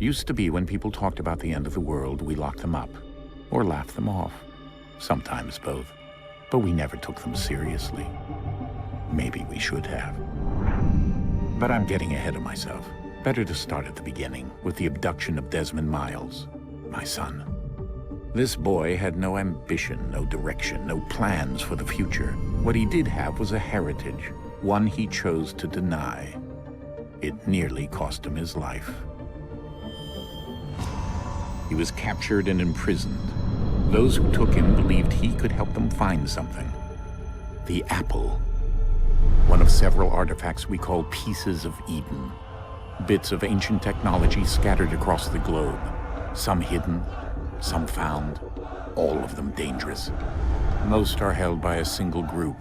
Used to be when people talked about the end of the world, we locked them up, or laughed them off. Sometimes both. But we never took them seriously. Maybe we should have. But I'm getting ahead of myself. Better to start at the beginning, with the abduction of Desmond Miles, my son. This boy had no ambition, no direction, no plans for the future. What he did have was a heritage, one he chose to deny. It nearly cost him his life. He was captured and imprisoned. Those who took him believed he could help them find something. The apple. One of several artifacts we call pieces of Eden. Bits of ancient technology scattered across the globe. Some hidden, some found, all of them dangerous. Most are held by a single group,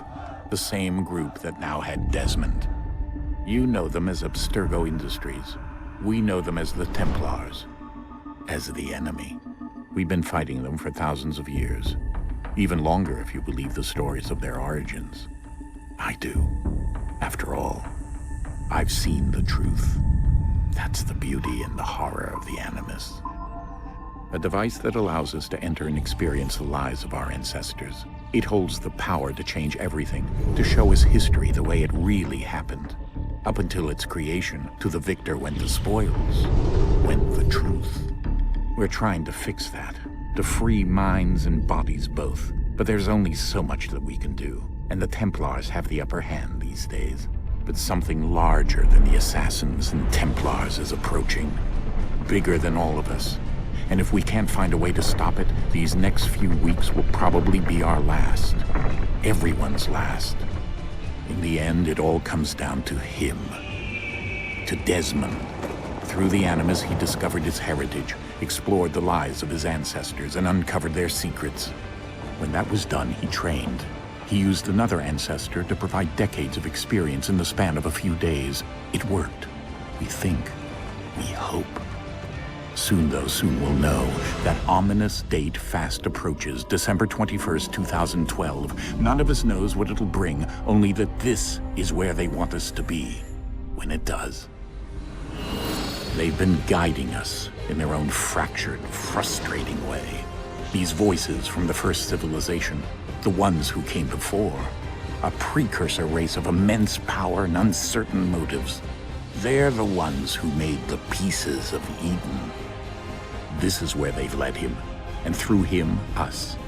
the same group that now had Desmond. You know them as Abstergo Industries. We know them as the Templars, as the enemy. We've been fighting them for thousands of years, even longer if you believe the stories of their origins. I do. After all, I've seen the truth. That's the beauty and the horror of the Animus. A device that allows us to enter and experience the lives of our ancestors. It holds the power to change everything, to show us history the way it really happened. Up until its creation, to the victor went the spoils, went the truth. We're trying to fix that, to free minds and bodies both. But there's only so much that we can do, and the Templars have the upper hand these days. But something larger than the assassins and Templars is approaching, bigger than all of us. And if we can't find a way to stop it, these next few weeks will probably be our last. Everyone's last. In the end, it all comes down to him. To Desmond. Through the Animus, he discovered his heritage, explored the lives of his ancestors, and uncovered their secrets. When that was done, he trained. He used another ancestor to provide decades of experience in the span of a few days. It worked. We think. We hope. Soon, though, soon we'll know. That ominous date fast approaches, December 21st, 2012. None of us knows what it'll bring, only that this is where they want us to be, when it does. They've been guiding us in their own fractured, frustrating way. These voices from the first civilization, the ones who came before, a precursor race of immense power and uncertain motives. They're the ones who made the pieces of Eden. This is where they've led him, and through him, us.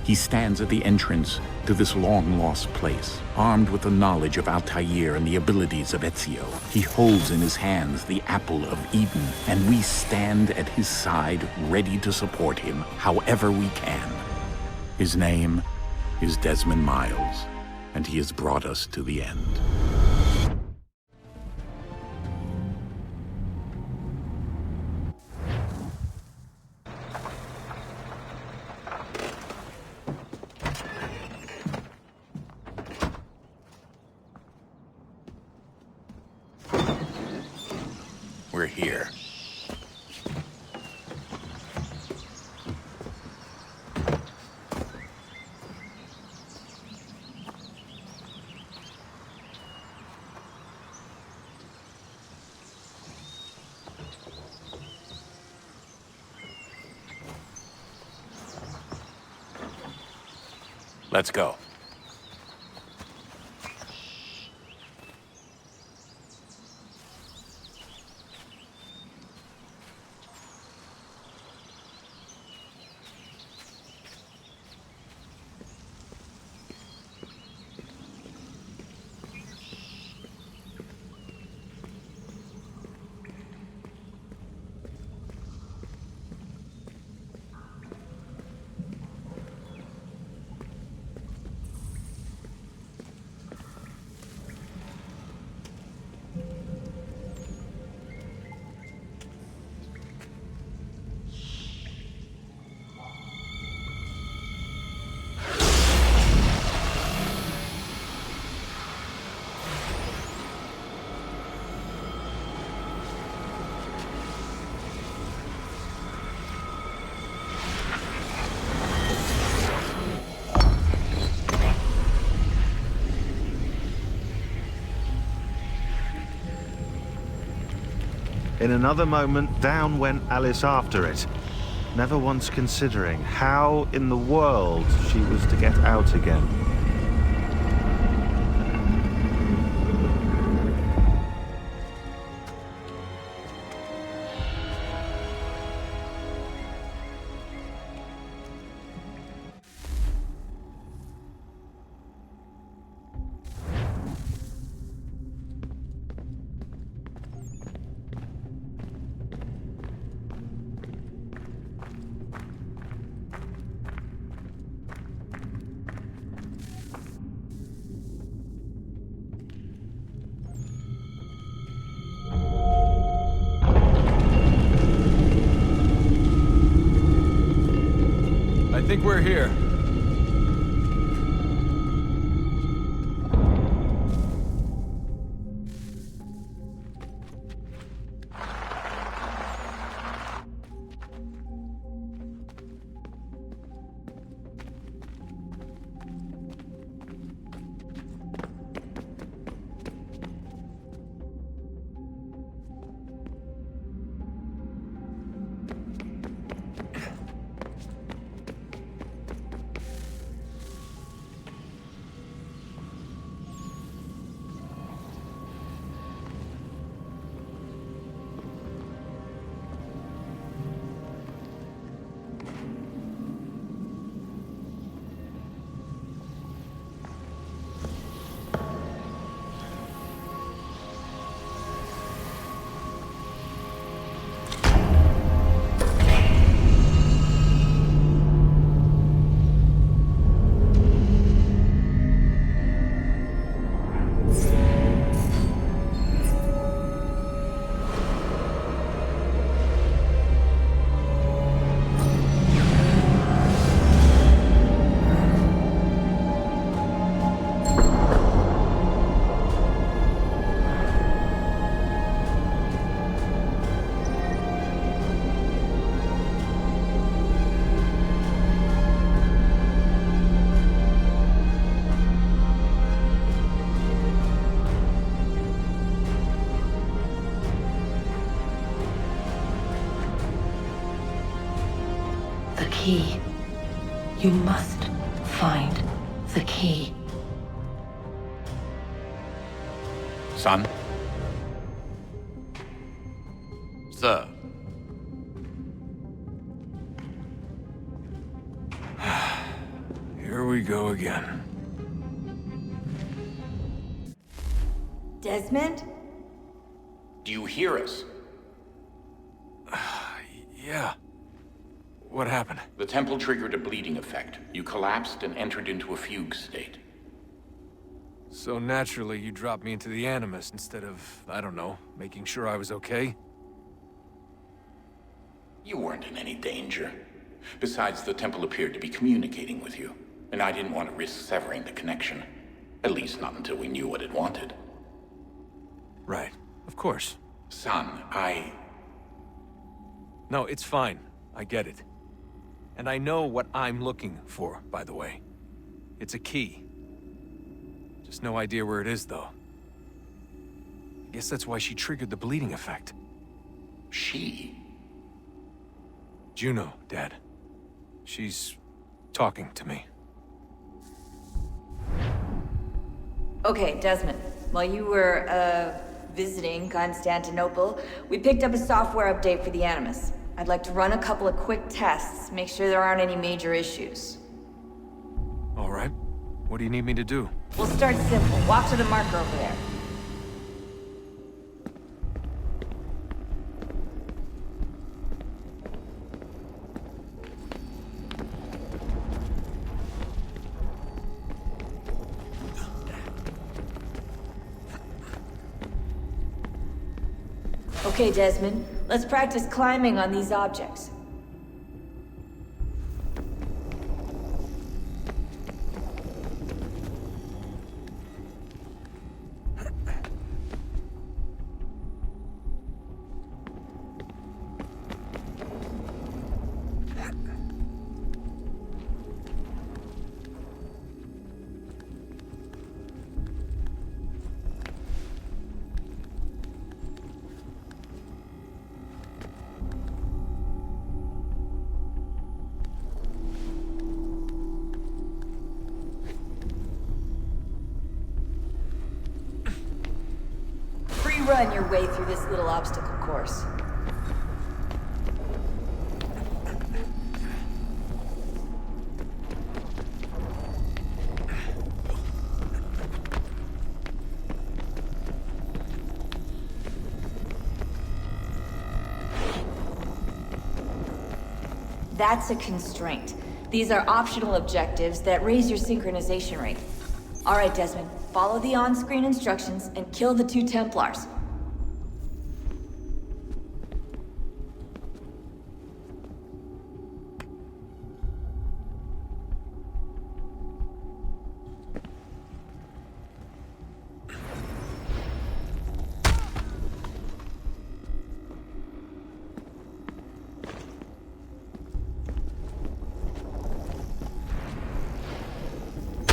He stands at the entrance to this long-lost place, armed with the knowledge of Altair and the abilities of Ezio. He holds in his hands the apple of Eden, and we stand at his side, ready to support him however we can. His name is Desmond Miles, and he has brought us to the end. We're here. Let's go. In another moment, down went Alice after it, never once considering how in the world she was to get out again. I think we're here. The key. You must find the key. Son? Sir. Here we go again. Desmond? Do you hear us? Yeah. What happened? The temple triggered a bleeding effect. You collapsed and entered into a fugue state. So naturally, you dropped me into the Animus instead of, I don't know, making sure I was okay? You weren't in any danger. Besides, the temple appeared to be communicating with you, and I didn't want to risk severing the connection. At least not until we knew what it wanted. Right. Of course. Son, No, it's fine. I get it. And I know what I'm looking for, by the way. It's a key. Just no idea where it is, though. I guess that's why she triggered the bleeding effect. She? Juno, Dad. She's talking to me. Okay, Desmond. While you were, visiting Constantinople, we picked up a software update for the Animus. I'd like to run a couple of quick tests, make sure there aren't any major issues. All right. What do you need me to do? We'll start simple. Walk to the marker over there. Okay, Desmond. Let's practice climbing on these objects. you run your way through this little obstacle course. That's a constraint. These are optional objectives that raise your synchronization rate. All right, Desmond, follow the on-screen instructions and kill the 2 Templars.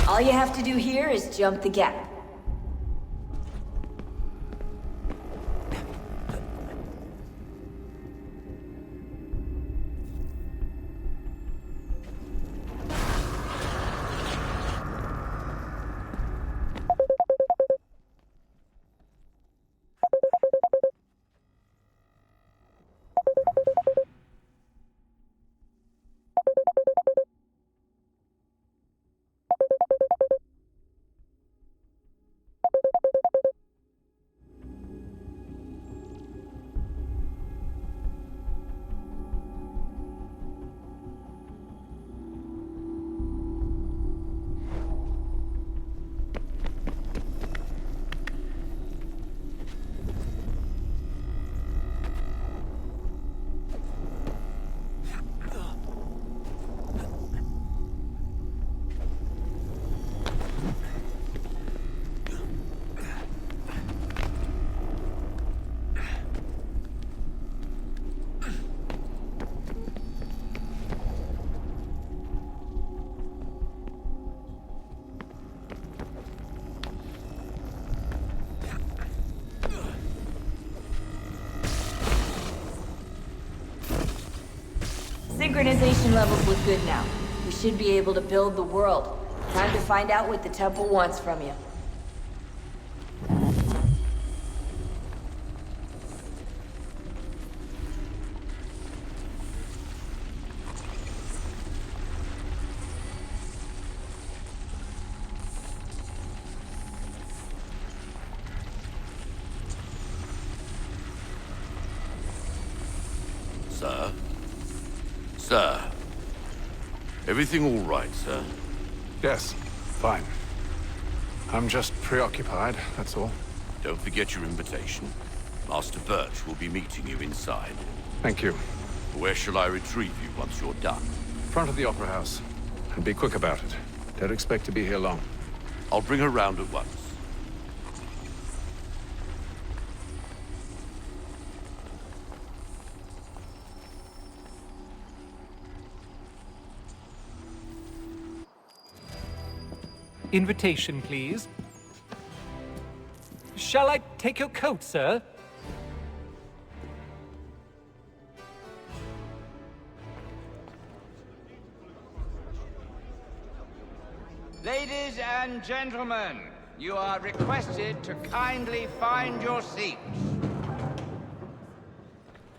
All you have to do here is jump the gap. Synchronization levels look good now. We should be able to build the world. Time to find out what the temple wants from you. Sir? Sir? Everything all right, sir? Yes, fine. I'm just preoccupied, that's all. Don't forget your invitation. Master Birch will be meeting you inside. Thank you. Where shall I retrieve you once you're done? Front of the Opera House. And be quick about it. Don't expect to be here long. I'll bring her round at once. Invitation, please. Shall I take your coat, sir? Ladies and gentlemen, you are requested to kindly find your seats.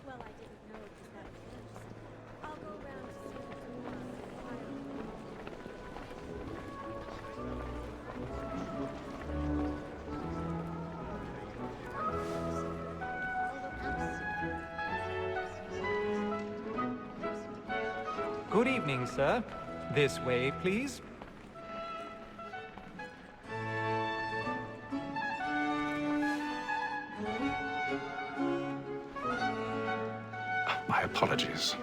Well, I didn't know it was that close. I'll go around to see the Good evening, sir. This way, please. My apologies.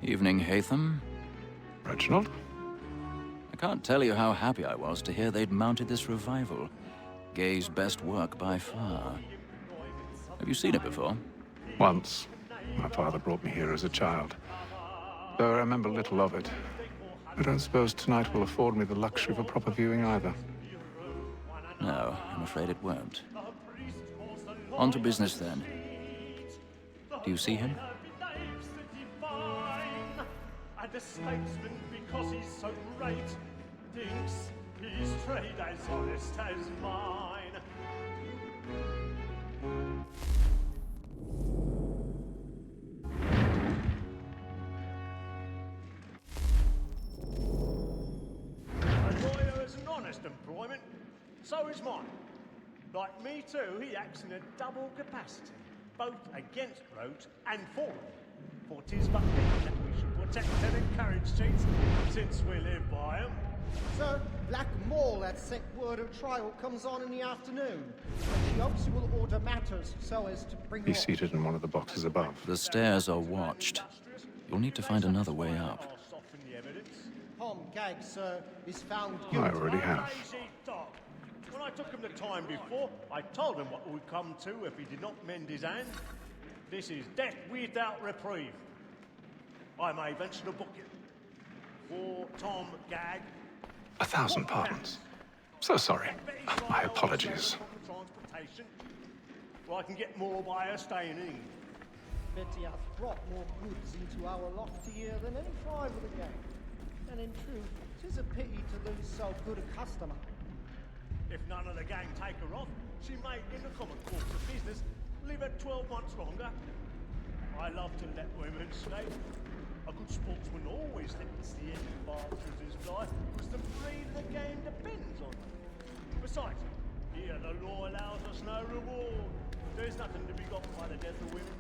Evening, Hatham. Reginald? I can't tell you how happy I was to hear they'd mounted this revival. Gay's best work by far. Have you seen it before? Once. My father brought me here as a child. Though I remember little of it. I don't suppose tonight will afford me the luxury of a proper viewing either. No, I'm afraid it won't. On to business then. Do you see him? And the statesman, because he's so great, thinks his trade as honest as mine. A lawyer is an honest employment, so is mine. Like me too, he acts in a double capacity, both against roads and for them. For 'tis but fitting that we should protect and encourage cheats, since we live by 'em. Sir, Black Mall had sent word of trial comes on in the afternoon. And she hopes you will order matters so as to bring He's her- seated in one of the boxes above. The stairs are watched. You'll need to find another way up. Tom Gag, sir, is found I guilty. already have. Lazy dog. When I took him the time before, I told him what would come to if he did not mend his hand. This is death without reprieve. I may venture to book it. For Tom Gag. 1,000 pardons. So sorry. My apologies. Transportation. Well, I can get more by her staying in. Betty hath brought more goods into our lofty year than any five of the gang. And in truth, 'tis a pity to lose so good a customer. If none of the gang take her off, she may, in the common course of business, live her 12 months longer. I love to let women stay. A good sportsman always lets the end partridges fly, because the breed of the game depends on them. Besides, here the law allows us no reward. There's nothing to be got by the death of women,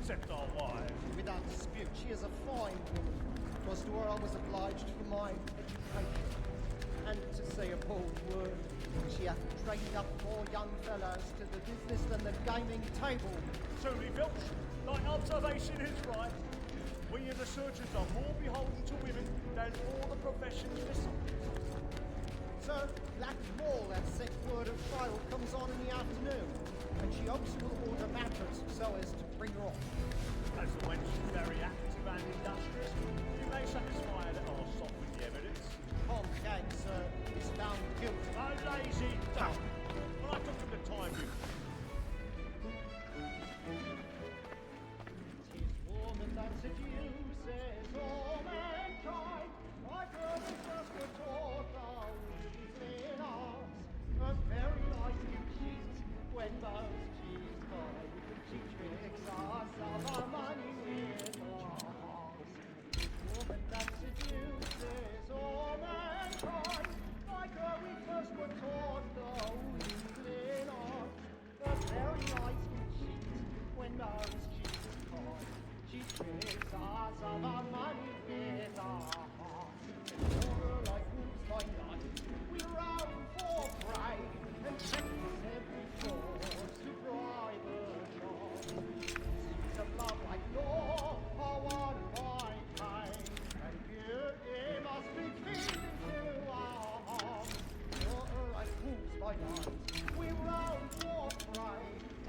except our wives. Without dispute, she is a fine woman. 'Twas to her I was obliged for my education. And to say a bold word, she hath trained up more young fellows to the business than the gaming table. Truly, Filch, thine observation is right. We in the surgeons are more beholden to women than all the professions besides. Sir, Black Mall hath sent word of trial comes on in the afternoon, and she hopes you will order matters so as to bring her off. As the wench is very active and industrious, you may satisfy that I'll soften the evidence. Tom Gag, sir, is found guilty. A lazy dog. When I took him the time before. Tis woman that seduces all mankind, like her the first were taught the weasel arts. A very nice you cheat when those cheats buy. She tricks us of our money with our hearts. Woman that seduces all mankind, like her we first were taught the weasel arts. A very nice you cheat when those cheats buy. She tricks us of our money with our hearts. Order like wolves by night, we roam for prey, and practice every force to bribe a job. Suits of love like law are won by pain, and beauty must be feeding to our hearts. Order like wolves by night, we roam for prey,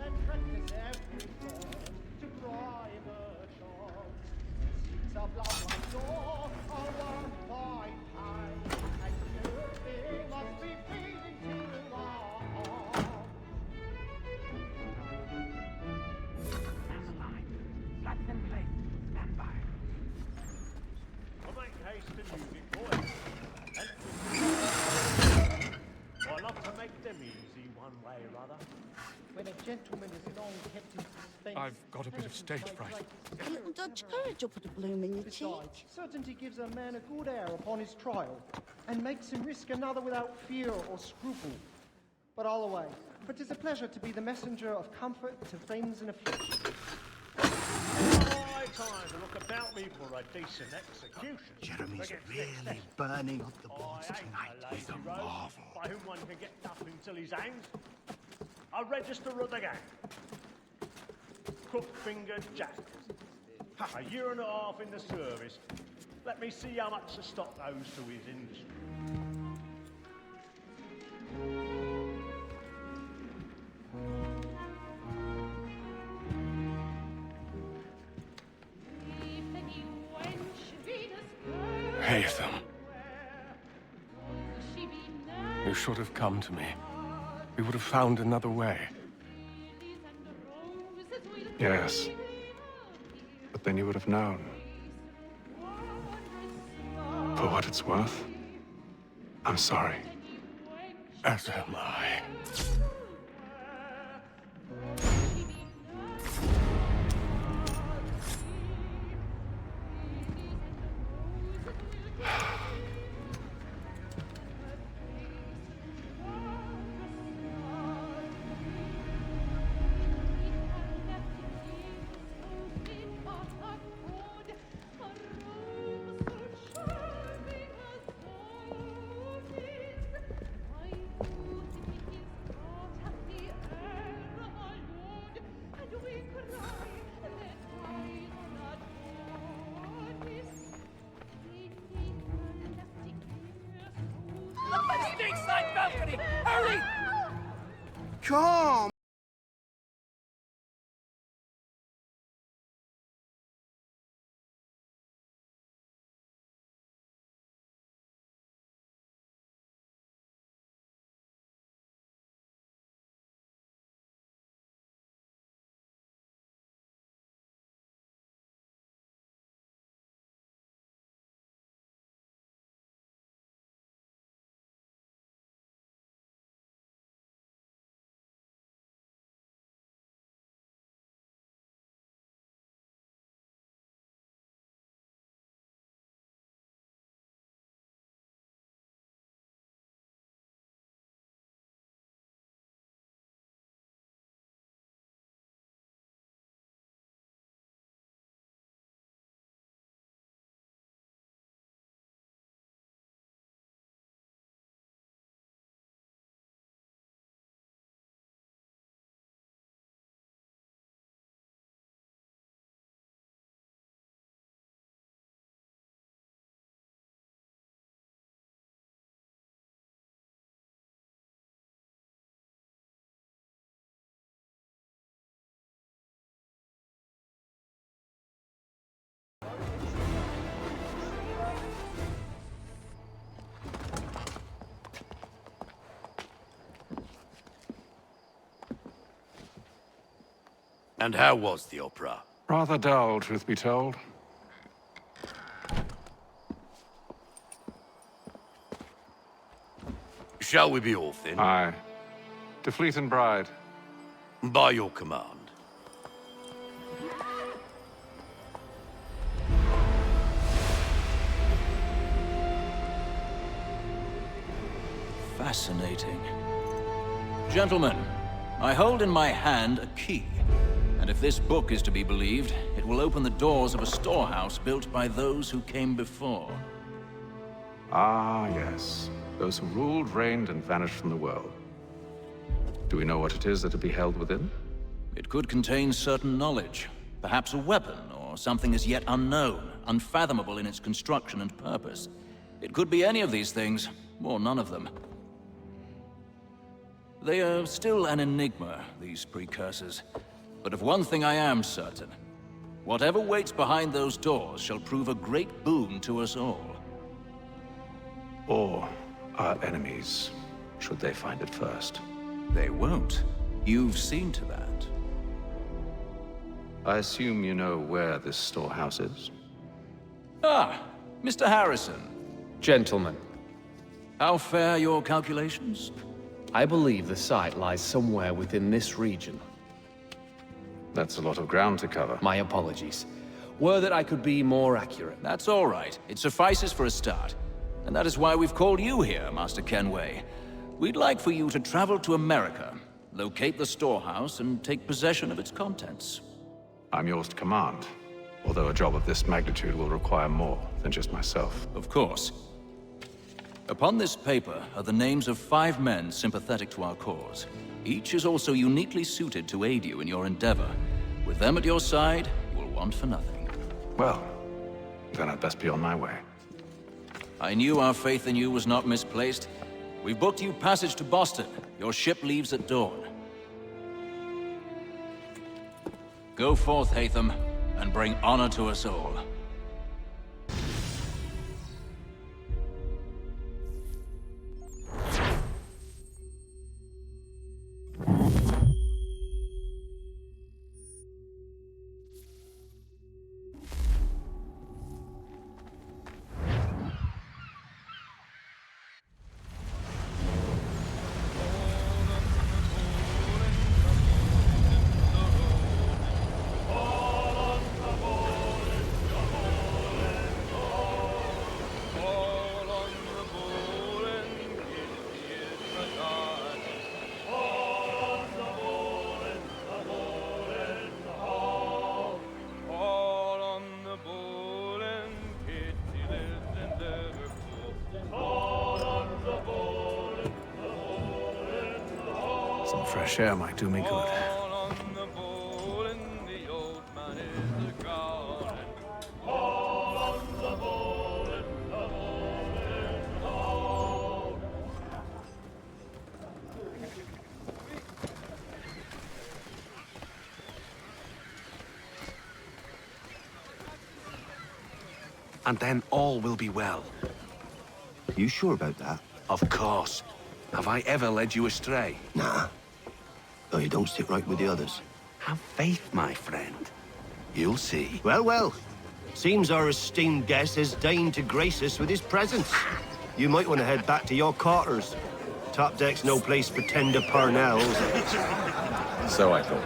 and practice every force to bribe a job. Suits of love like law are won by pain, and beauty must be feeding to our hearts. Flats in place. Stand by. I make haste to music, boys. I love to make them easy one way or other. When a gentleman is long kept in suspense... I've got a bit of stage fright. A little Dutch courage will put a bloom in your cheek. Besides, certainty gives a man a good air upon his trial, and makes him risk another without fear or scruple. But all away, for 'tis a pleasure to be the messenger of comfort to friends in affliction. High time to look about me for a decent execution. Jeremy's really burning up the boards tonight with a marvel. By whom one can get nothing till he's hanged. A register of the gang. Crook-fingered Jack. A year and a half in the service. Let me see how much the stock owes to his industry. Haytham. You should have come to me. We would have found another way. Yes. But then you would have known. For what it's worth, I'm sorry. As am I. Snake balcony! Hurry! Come! And how was the opera? Rather dull, truth be told. Shall we be off then? Aye. To Fleet and Bride. By your command. Fascinating. Gentlemen, I hold in my hand a key. And if this book is to be believed, it will open the doors of a storehouse built by those who came before. Ah, yes. Those who ruled, reigned, and vanished from the world. Do we know what it is that will be held within? It could contain certain knowledge. Perhaps a weapon, or something as yet unknown, unfathomable in its construction and purpose. It could be any of these things, or none of them. They are still an enigma, these precursors. But of one thing I am certain. Whatever waits behind those doors shall prove a great boon to us all. Or our enemies, should they find it first. They won't. You've seen to that. I assume you know where this storehouse is? Ah, Mr. Harrison. Gentlemen, How fare your calculations? I believe the site lies somewhere within this region. That's a lot of ground to cover. My apologies. Were that I could be more accurate. That's all right. It suffices for a start. And that is why we've called you here, Master Kenway. We'd like for you to travel to America, locate the storehouse, and take possession of its contents. I'm yours to command, although a job of this magnitude will require more than just myself. Of course. Upon this paper are the names of 5 men sympathetic to our cause. Each is also uniquely suited to aid you in your endeavor. With them at your side, you will want for nothing. Well, then I'd best be on my way. I knew our faith in you was not misplaced. We've booked you passage to Boston. Your ship leaves at dawn. Go forth, Hatham, and bring honor to us all. fresh air might do me good. And then all will be well. You sure about that? Of course. Have I ever led you astray? Nah. Though you don't sit right with the others. Have faith, my friend. You'll see. Well, well. Seems our esteemed guest has deigned to grace us with his presence. You might want to head back to your quarters. Top deck's no place for tender parnells. So I thought.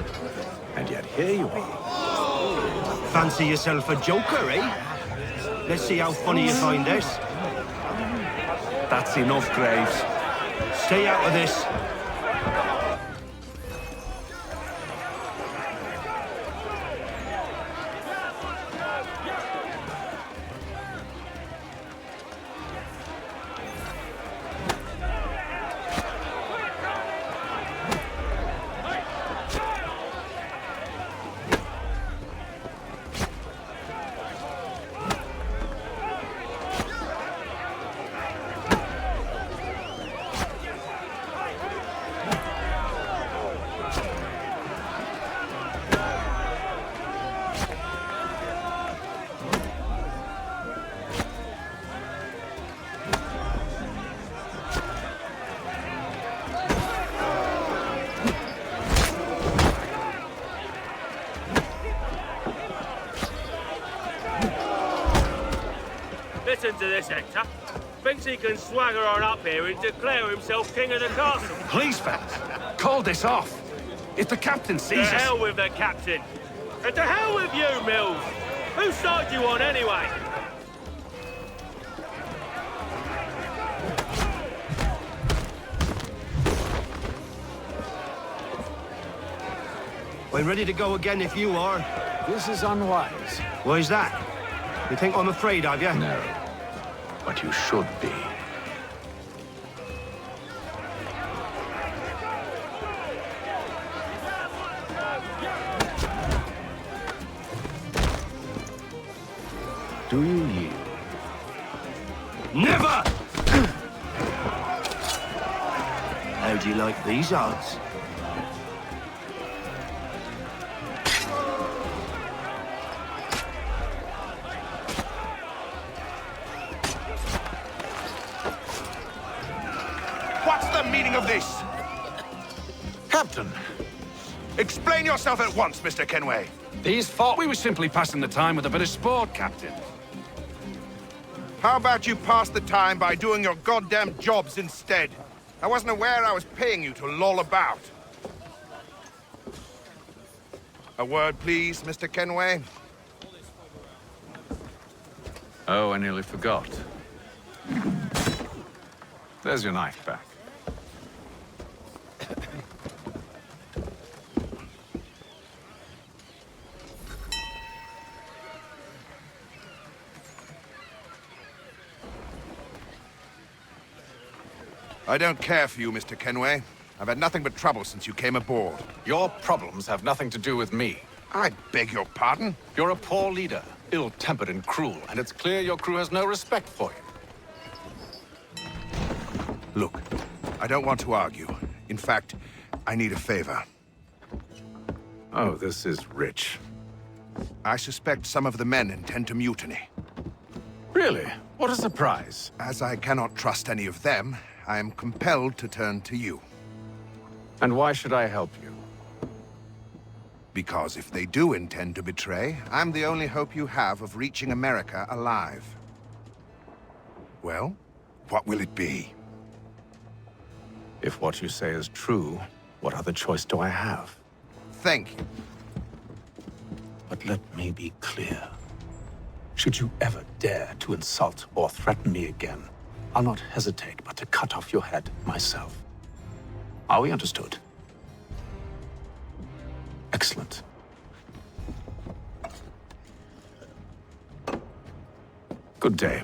And yet here you are. Fancy yourself a joker, eh? Let's see how funny you find this. That's enough, Graves. Stay out of this. Listen to this, Hector. Thinks he can swagger on up here and declare himself king of the castle. Please, fellas, call this off. If the captain sees us... To hell with the captain. And to hell with you, Mills. Whose side you on, anyway? I'm ready to go again if you are. This is unwise. Why's that? You think I'm afraid of you? No. But you should be. Do you yield? Never! How do you like these odds? What's the meaning of this? Captain, Explain yourself at once, Mr. Kenway. these thought we were simply passing the time with a bit of sport, Captain. How about you pass the time by doing your goddamn jobs instead? I wasn't aware I was paying you to loll about. A word, please, Mr. Kenway. Oh, I nearly forgot. There's your knife back. I don't care for you, Mr. Kenway. I've had nothing but trouble since you came aboard. Your problems have nothing to do with me. I beg your pardon? You're a poor leader, ill-tempered and cruel, and it's clear your crew has no respect for you. Look, I don't want to argue. In fact, I need a favor. Oh, this is rich. I suspect some of the men intend to mutiny. Really? What a surprise. As I cannot trust any of them, I am compelled to turn to you. And why should I help you? Because if they do intend to betray, I'm the only hope you have of reaching America alive. Well, what will it be? If what you say is true, what other choice do I have? Thank you. But let me be clear. Should you ever dare to insult or threaten me again, I'll not hesitate but to cut off your head myself. Are we understood? Excellent. Good day.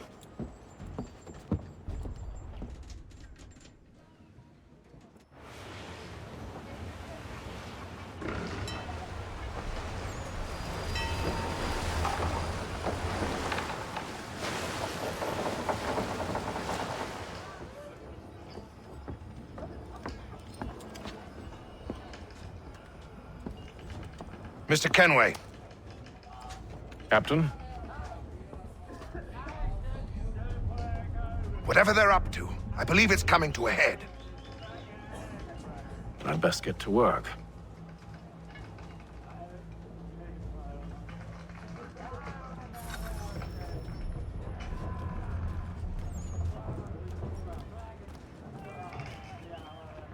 Mr. Kenway. Captain? Whatever they're up to, I believe it's coming to a head. I'd best get to work.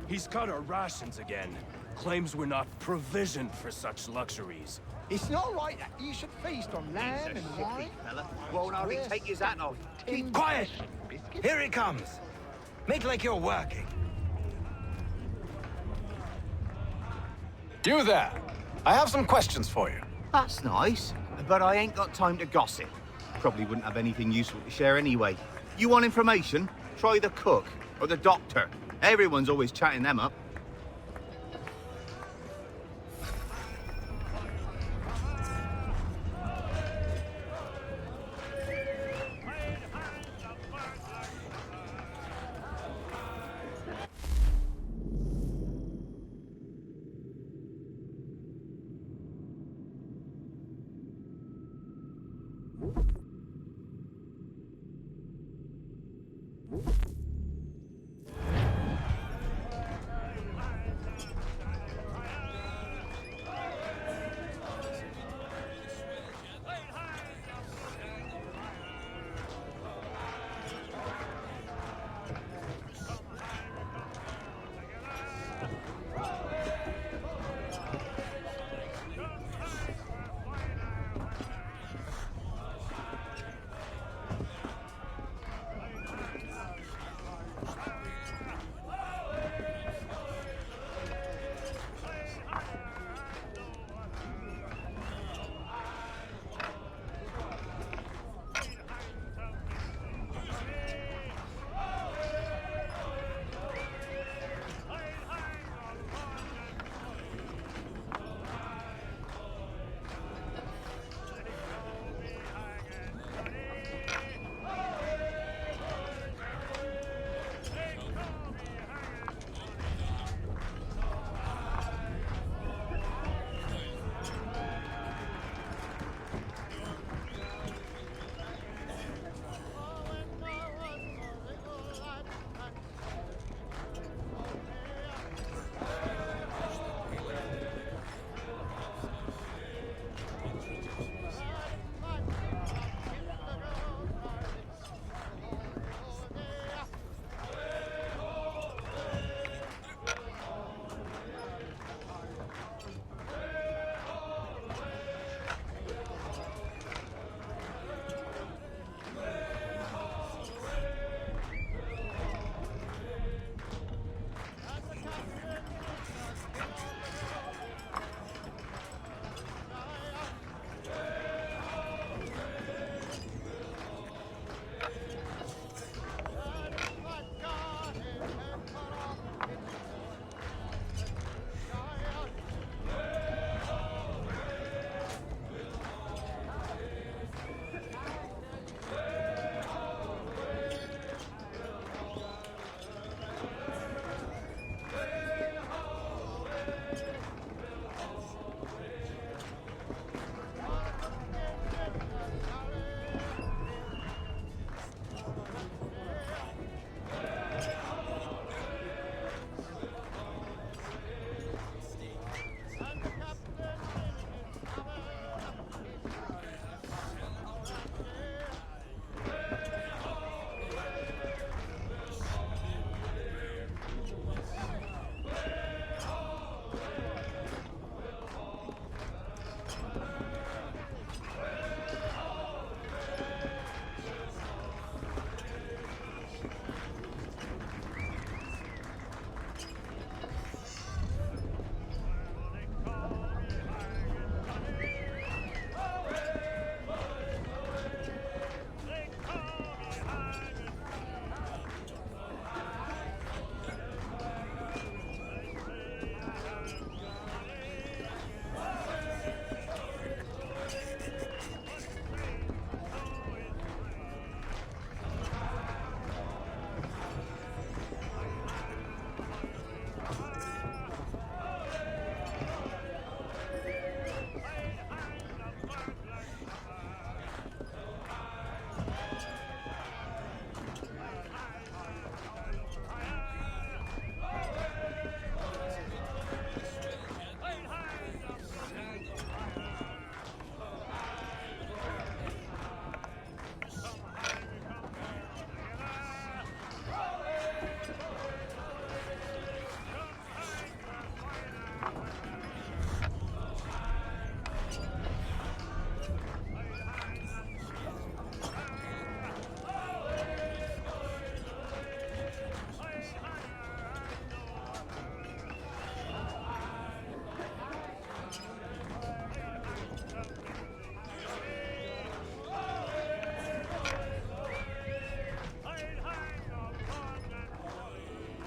He's cut our rations again. Claims we're not provisioned for such luxuries. It's not right that you should feast on lamb and wine. Won't hardly take his hat off. Keep quiet! Here he comes. Make like you're working. You there! I have some questions for you. That's nice, but I ain't got time to gossip. Probably wouldn't have anything useful to share anyway. You want information? Try the cook or the doctor. Everyone's always chatting them up.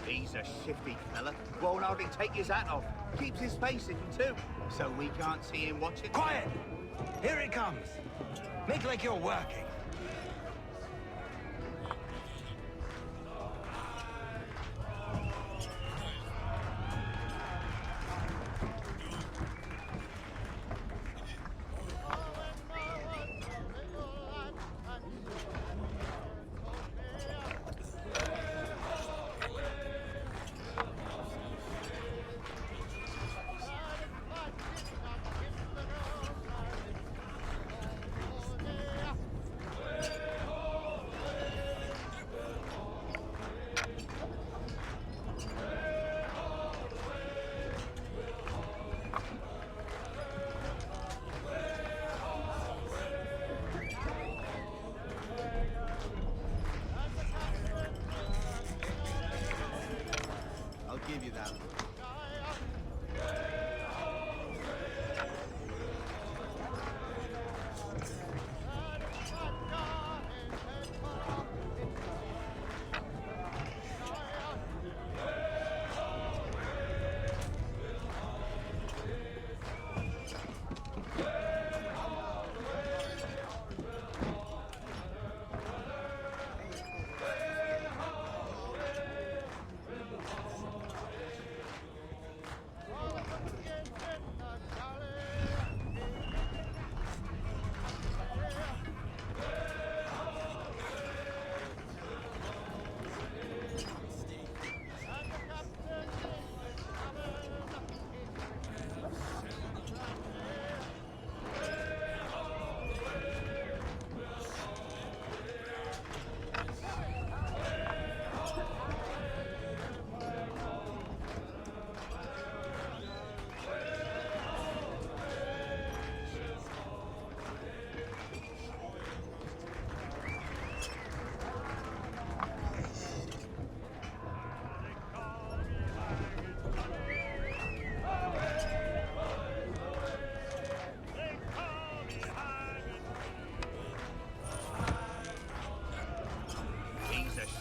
He's a shifty fella. Won't hardly take his hat off. Keeps his face hidden too, so we can't see him watching. Quiet! Here it comes. Make like you're working. Give you that.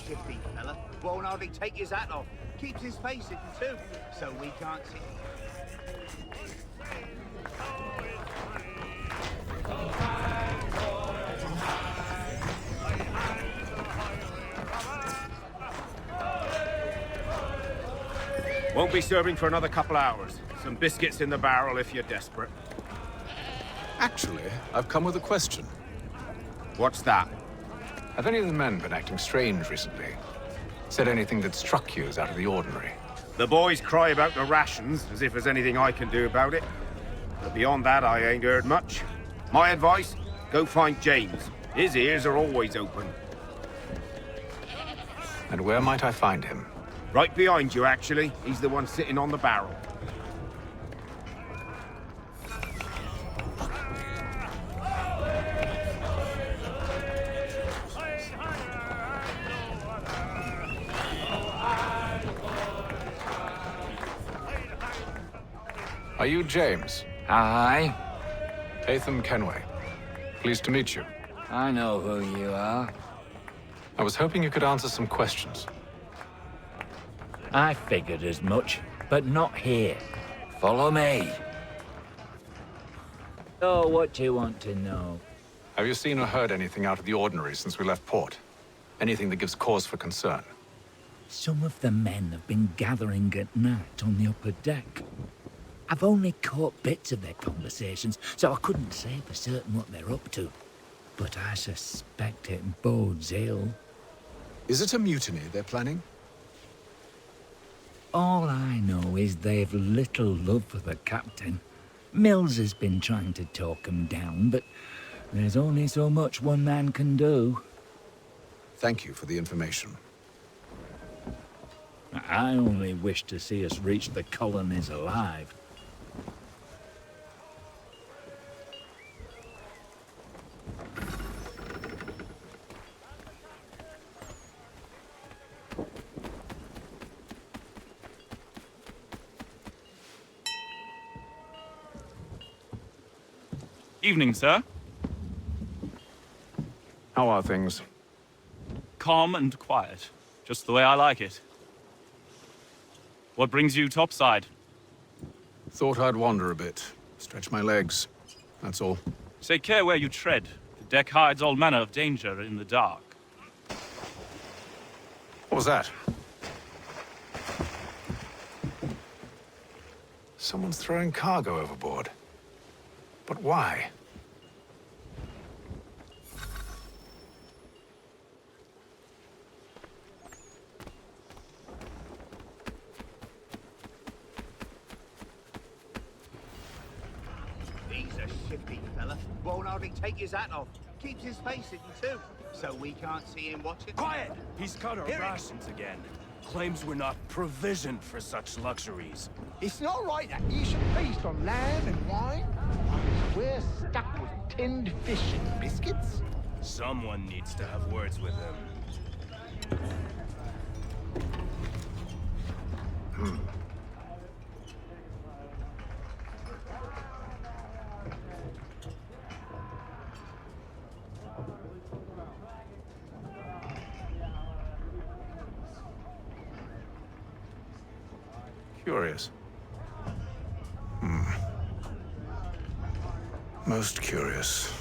Shifty fella. Won't hardly take his hat off. Keeps his face hidden too, so we can't see. Won't be serving for another couple hours. Some biscuits in the barrel if you're desperate. Actually, I've come with a question. What's that? Have any of the men been acting strange recently? Said anything that struck you as out of the ordinary? The boys cry about the rations, as if there's anything I can do about it. But beyond that, I ain't heard much. My advice, go find James. His ears are always open. And where might I find him? Right behind you, actually. He's the one sitting on the barrel. Are you James? Hi. Tatham Kenway. Pleased to meet you. I know who you are. I was hoping you could answer some questions. I figured as much, but not here. Follow me. So, what do you want to know? Have you seen or heard anything out of the ordinary since we left port? Anything that gives cause for concern? Some of the men have been gathering at night on the upper deck. I've only caught bits of their conversations, so I couldn't say for certain what they're up to. But I suspect it bodes ill. Is it a mutiny they're planning? All I know is they've little love for the captain. Mills has been trying to talk him down, but there's only so much one man can do. Thank you for the information. I only wish to see us reach the colonies alive. Evening, sir. How are things? Calm and quiet. Just the way I like it. What brings you topside? Thought I'd wander a bit. Stretch my legs. That's all. Take care where you tread. The deck hides all manner of danger in the dark. What was that? Someone's throwing cargo overboard. But why? He's a shifty fella. Won't hardly take his hat off. Keeps his face hidden too, so we can't see him watching. Quiet! He's cut our rations again. Claims we're not provisioned for such luxuries. It's not right that you should feast on lamb and wine. We're stuck with tinned fish and biscuits. Someone needs to have words with him. Curious. Most curious.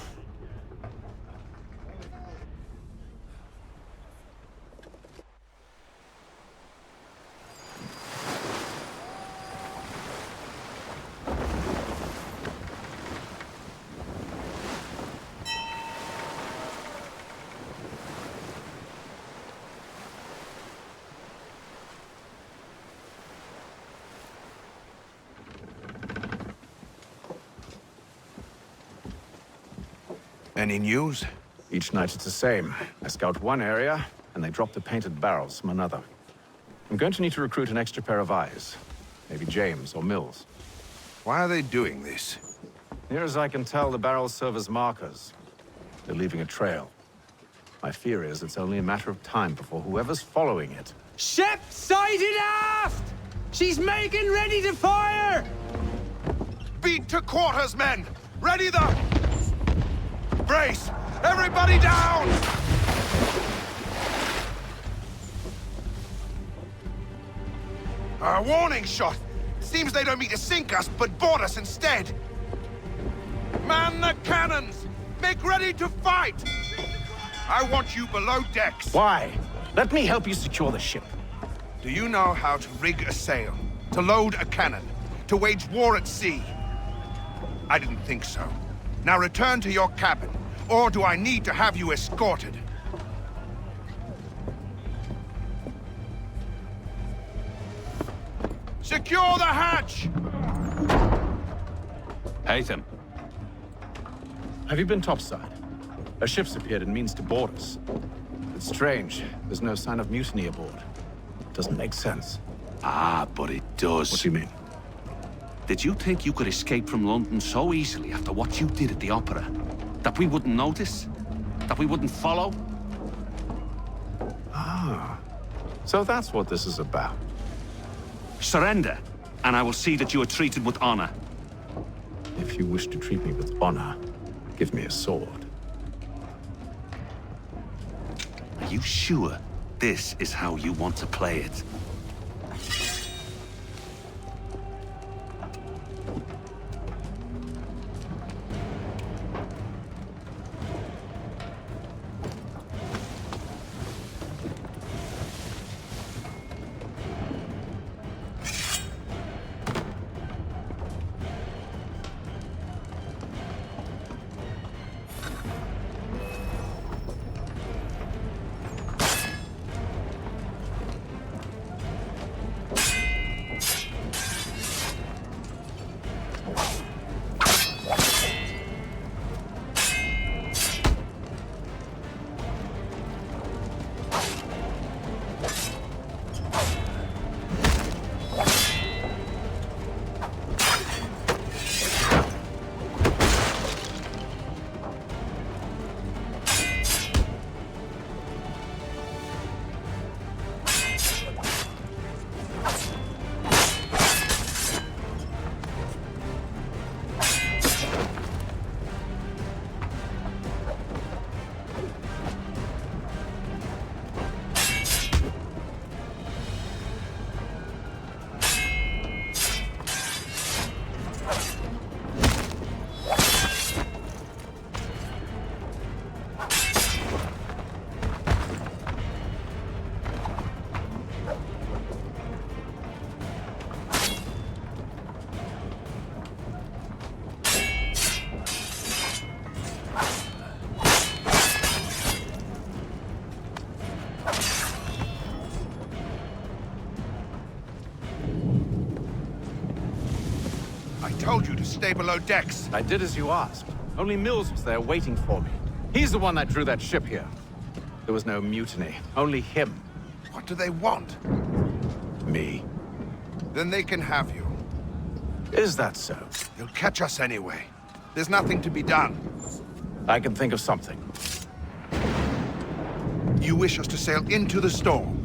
Any news? Each night it's the same. I scout one area, and they drop the painted barrels from another. I'm going to need to recruit an extra pair of eyes. Maybe James or Mills. Why are they doing this? Near as I can tell, the barrels serve as markers. They're leaving a trail. My fear is it's only a matter of time before whoever's following it... Ship sighted aft! She's making ready to fire! Beat to quarters, men! Ready the... Brace! Everybody down! A warning shot! Seems they don't mean to sink us, but board us instead! Man the cannons! Make ready to fight! I want you below decks. Why? Let me help you secure the ship. Do you know how to rig a sail? To load a cannon? To wage war at sea? I didn't think so. Now return to your cabin, or do I need to have you escorted? Secure the hatch! Haytham. Have you been topside? A ship's appeared and means to board us. It's strange. There's no sign of mutiny aboard. Doesn't make sense. Ah, but it does. What do you mean? Did you think you could escape from London so easily after what you did at the opera? That we wouldn't notice? That we wouldn't follow? Ah. So that's what this is about. Surrender, and I will see that you are treated with honor. If you wish to treat me with honor, give me a sword. Are you sure this is how you want to play it? stay below decks. I did as you asked. Only Mills was there waiting for me. He's the one that drew that ship here. There was no mutiny, only him. What do they want? Me. Then they can have you. Is that so? They'll catch us anyway. There's nothing to be done. I can think of something. You wish us to sail into the storm?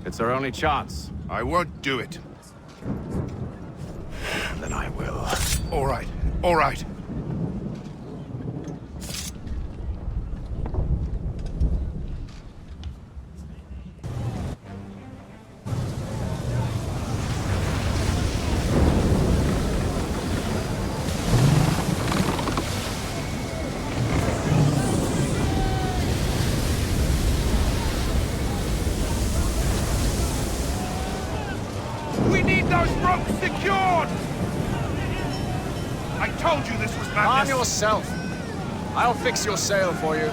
It's our only chance. I won't do it. Then I will. All right, all right. We need those ropes secured! I told you this was madness! Arm yourself. I'll fix your sail for you.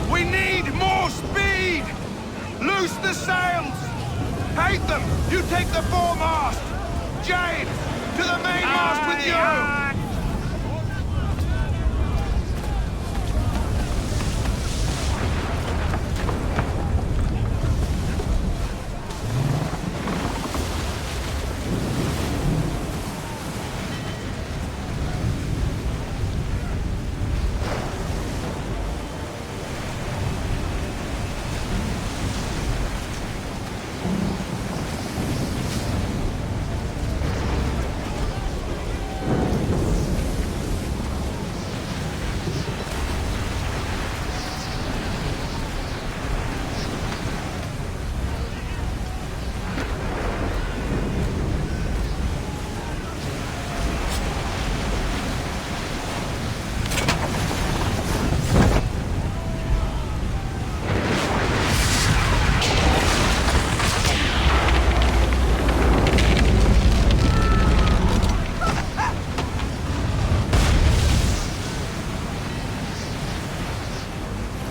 We need more speed! Loose the sails! Hate them! You take the foremast! James! To the mainmast with you!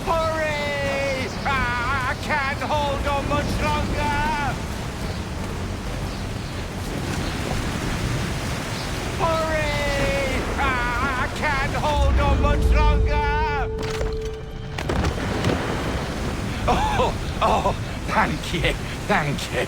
Hurry! I can't hold on much longer! Hurry! I can't hold on much longer! Oh, thank you, thank you.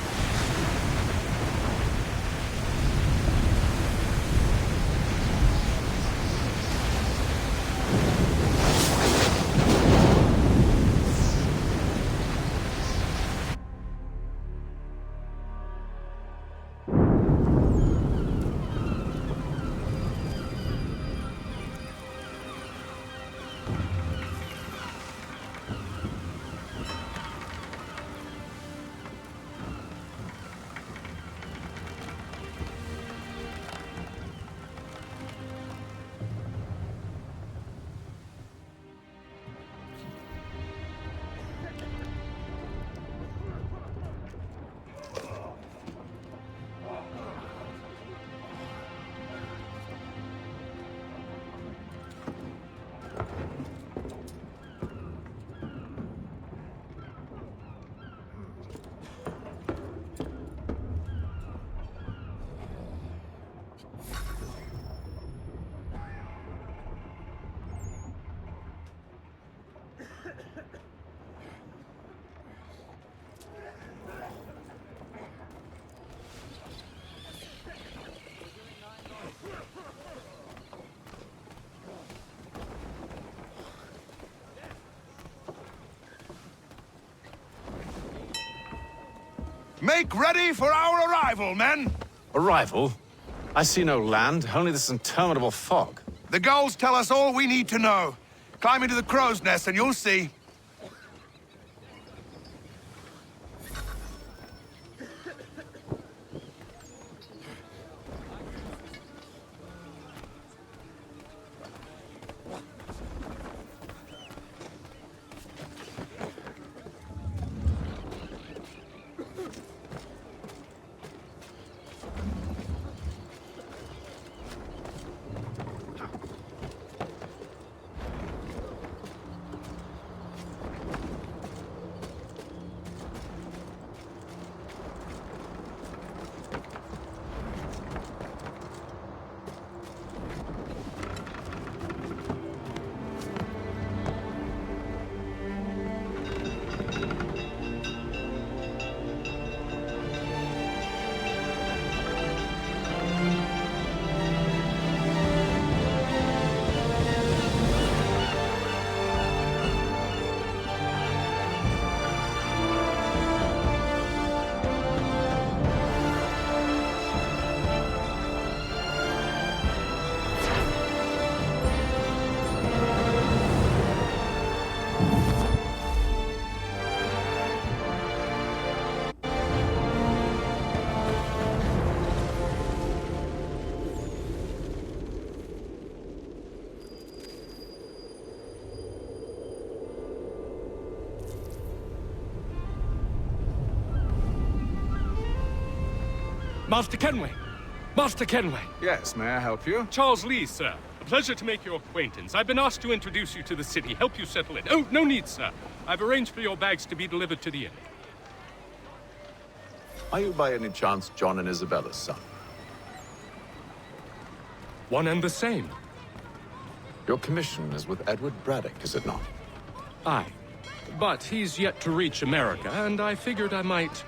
Make ready for our arrival, men! Arrival? I see no land, only this interminable fog. The gulls tell us all we need to know. Climb into the crow's nest and you'll see. Master Kenway! Master Kenway! Yes, may I help you? Charles Lee, sir. A pleasure to make your acquaintance. I've been asked to introduce you to the city, help you settle in. Oh, no need, sir. I've arranged for your bags to be delivered to the inn. Are you by any chance John and Isabella's son? One and the same. Your commission is with Edward Braddock, is it not? Aye. But he's yet to reach America, and I figured I might...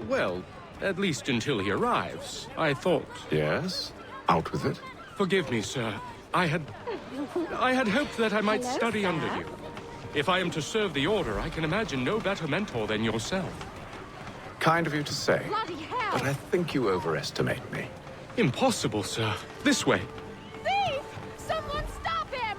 well, at least until he arrives, I thought... Yes? Out with it. Forgive me, sir. I had hoped that I might study under you. If I am to serve the Order, I can imagine no better mentor than yourself. Kind of you to say. Bloody hell! But I think you overestimate me. Impossible, sir. This way. Thief! Someone stop him!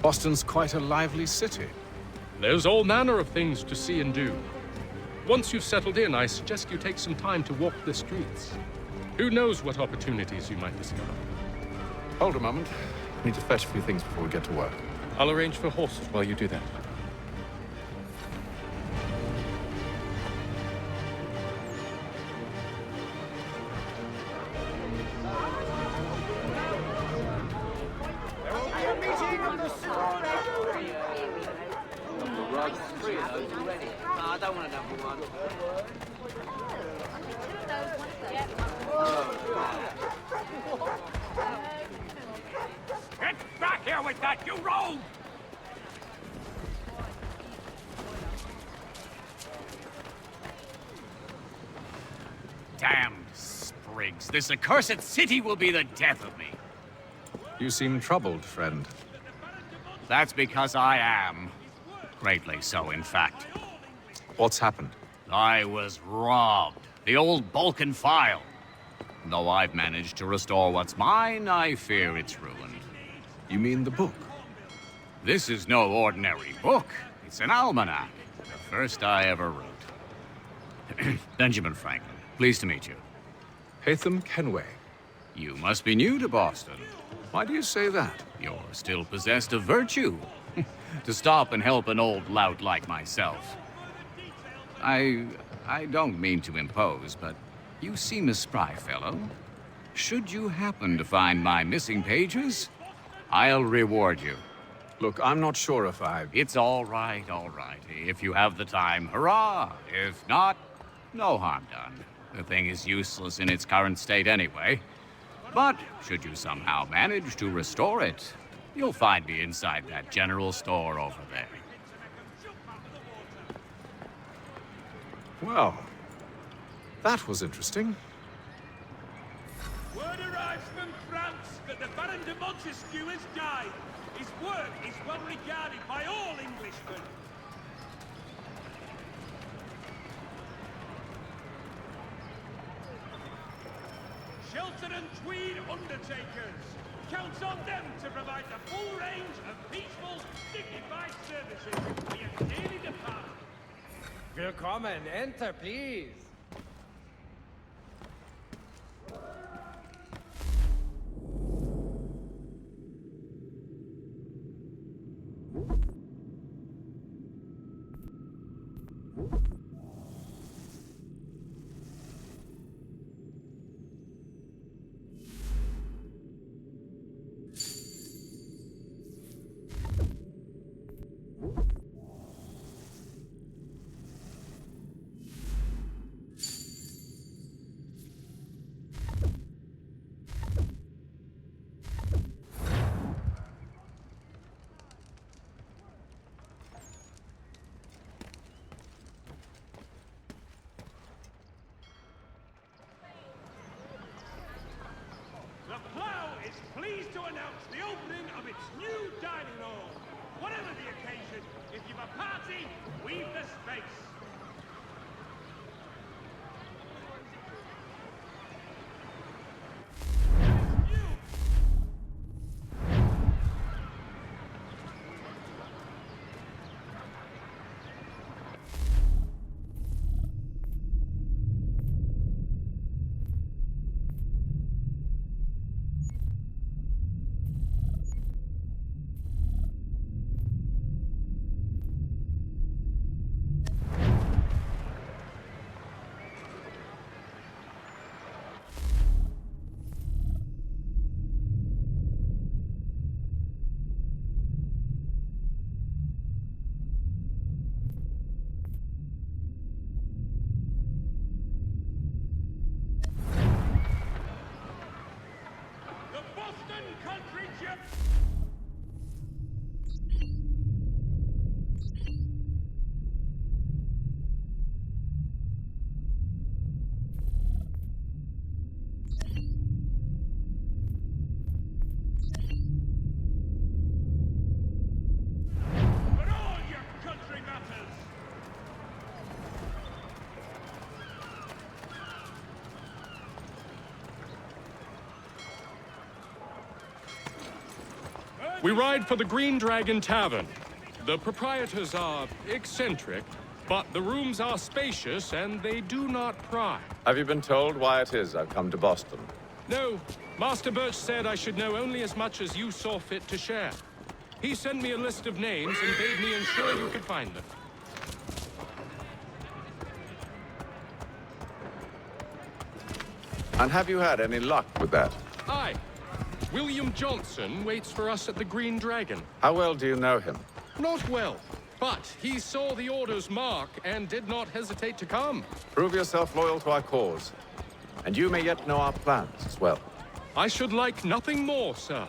Boston's quite a lively city. There's all manner of things to see and do. Once you've settled in, I suggest you take some time to walk the streets. Who knows what opportunities you might discover. Hold a moment. I need to fetch a few things before we get to work. I'll arrange for horses while you do that. Get back here with that, you rogue! Damned sprigs. This accursed city will be the death of me. You seem troubled, friend. That's because I am. Greatly so, in fact. What's happened? I was robbed. The old Balkan file. Though I've managed to restore what's mine, I fear it's ruined. You mean the book? This is no ordinary book. It's an almanac. The first I ever wrote. Benjamin Franklin, pleased to meet you. Haytham Kenway. You must be new to Boston. Why do you say that? You're still possessed of virtue. To stop and help an old lout like myself. I don't mean to impose, but you seem a spry fellow. Should you happen to find my missing pages, I'll reward you. Look, I'm not sure if I... It's all right, all right. If you have the time, hurrah! If not, no harm done. The thing is useless in its current state anyway. But should you somehow manage to restore it, you'll find me inside that general store over there. Well, that was interesting. Word arrives from France that the Baron de Montesquieu has died. His work is well regarded by all Englishmen. Shelton and Tweed Undertakers. Count on them to provide the full range of peaceful, dignified services for your daily department. Willkommen, enter, please. The Plough is pleased to announce the opening of its new dining hall. Whatever the occasion, if you've a party, we've the space. Country Chip. For all your country matters. We ride for the Green Dragon Tavern. The proprietors are eccentric, but the rooms are spacious and they do not pry. Have you been told why it is I've come to Boston? No, Master Birch said I should know only as much as you saw fit to share. He sent me a list of names and bade me ensure you could find them. And have you had any luck with that? Aye. William Johnson waits for us at the Green Dragon. How well do you know him? Not well, but he saw the order's mark and did not hesitate to come. Prove yourself loyal to our cause, and you may yet know our plans as well. I should like nothing more, sir.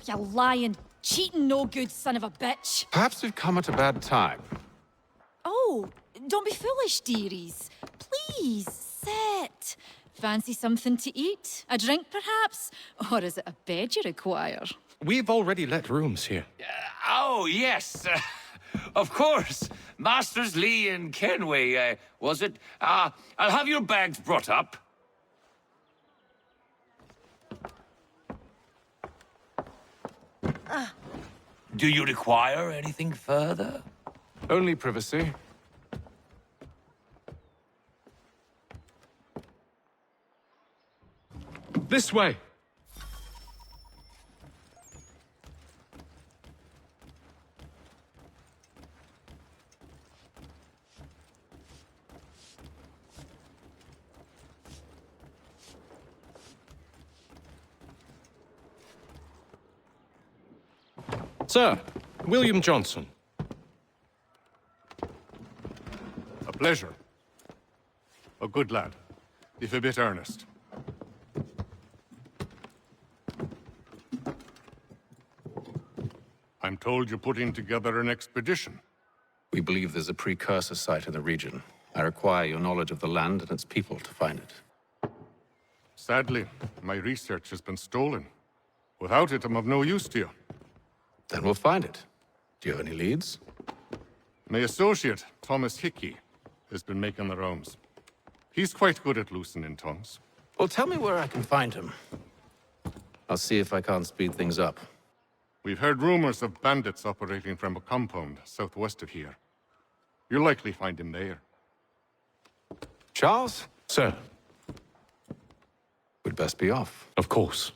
You lying, cheating, no good son of a bitch. Perhaps we've come at a bad time. Oh, don't be foolish, dearies. Please, sit. Fancy something to eat? A drink, perhaps? Or is it a bed you require? We've already let rooms here. Oh, yes. Of course. Masters Lee and Kenway, was it? I'll have your bags brought up. Do you require anything further? Only privacy. This way! Sir, William Johnson. A pleasure. A good lad, if a bit earnest. I'm told you're putting together an expedition. We believe there's a precursor site in the region. I require your knowledge of the land and its people to find it. Sadly, my research has been stolen. Without it, I'm of no use to you. Then we'll find it. Do you have any leads? My associate, Thomas Hickey, has been making the rounds. He's quite good at loosening tongues. Well, tell me where I can find him. I'll see if I can't speed things up. We've heard rumors of bandits operating from a compound southwest of here. You'll likely find him there. Charles? Sir. We'd best be off. Of course.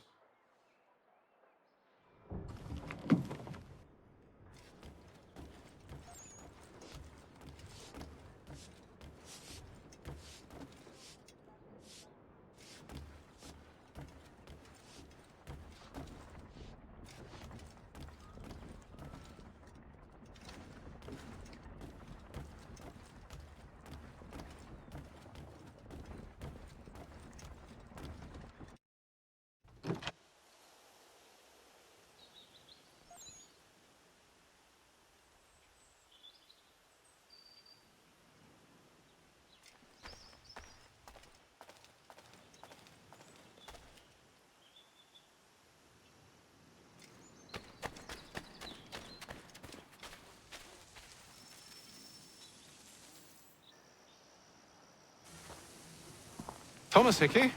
Thomas Hickey?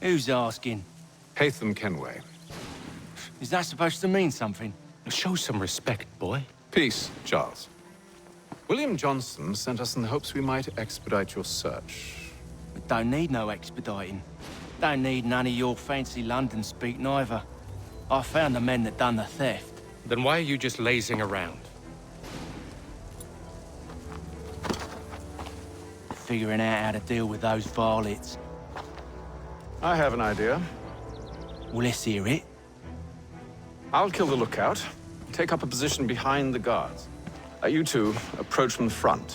Who's asking? Haytham Kenway. Is that supposed to mean something? Show some respect, boy. Peace, Charles. William Johnson sent us in the hopes we might expedite your search. We don't need no expediting. Don't need none of your fancy London speak neither. I found the men that done the theft. Then why are you just lazing around? Figuring out how to deal with those varlets. I have an idea. Well, let's hear it. I'll kill the lookout, take up a position behind the guards. You two approach from the front.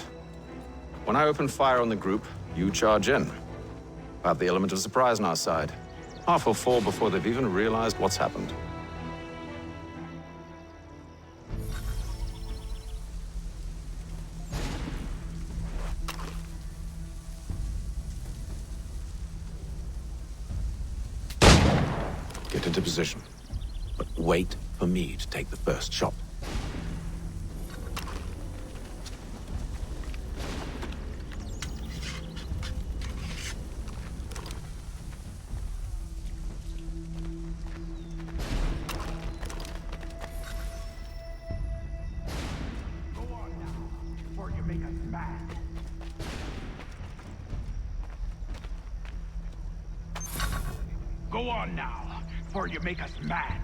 When I open fire on the group, you charge in. I have the element of surprise on our side. Half will fall before they've even realized what's happened. Get into position, but wait for me to take the first shot. Go on now, before you make us mad.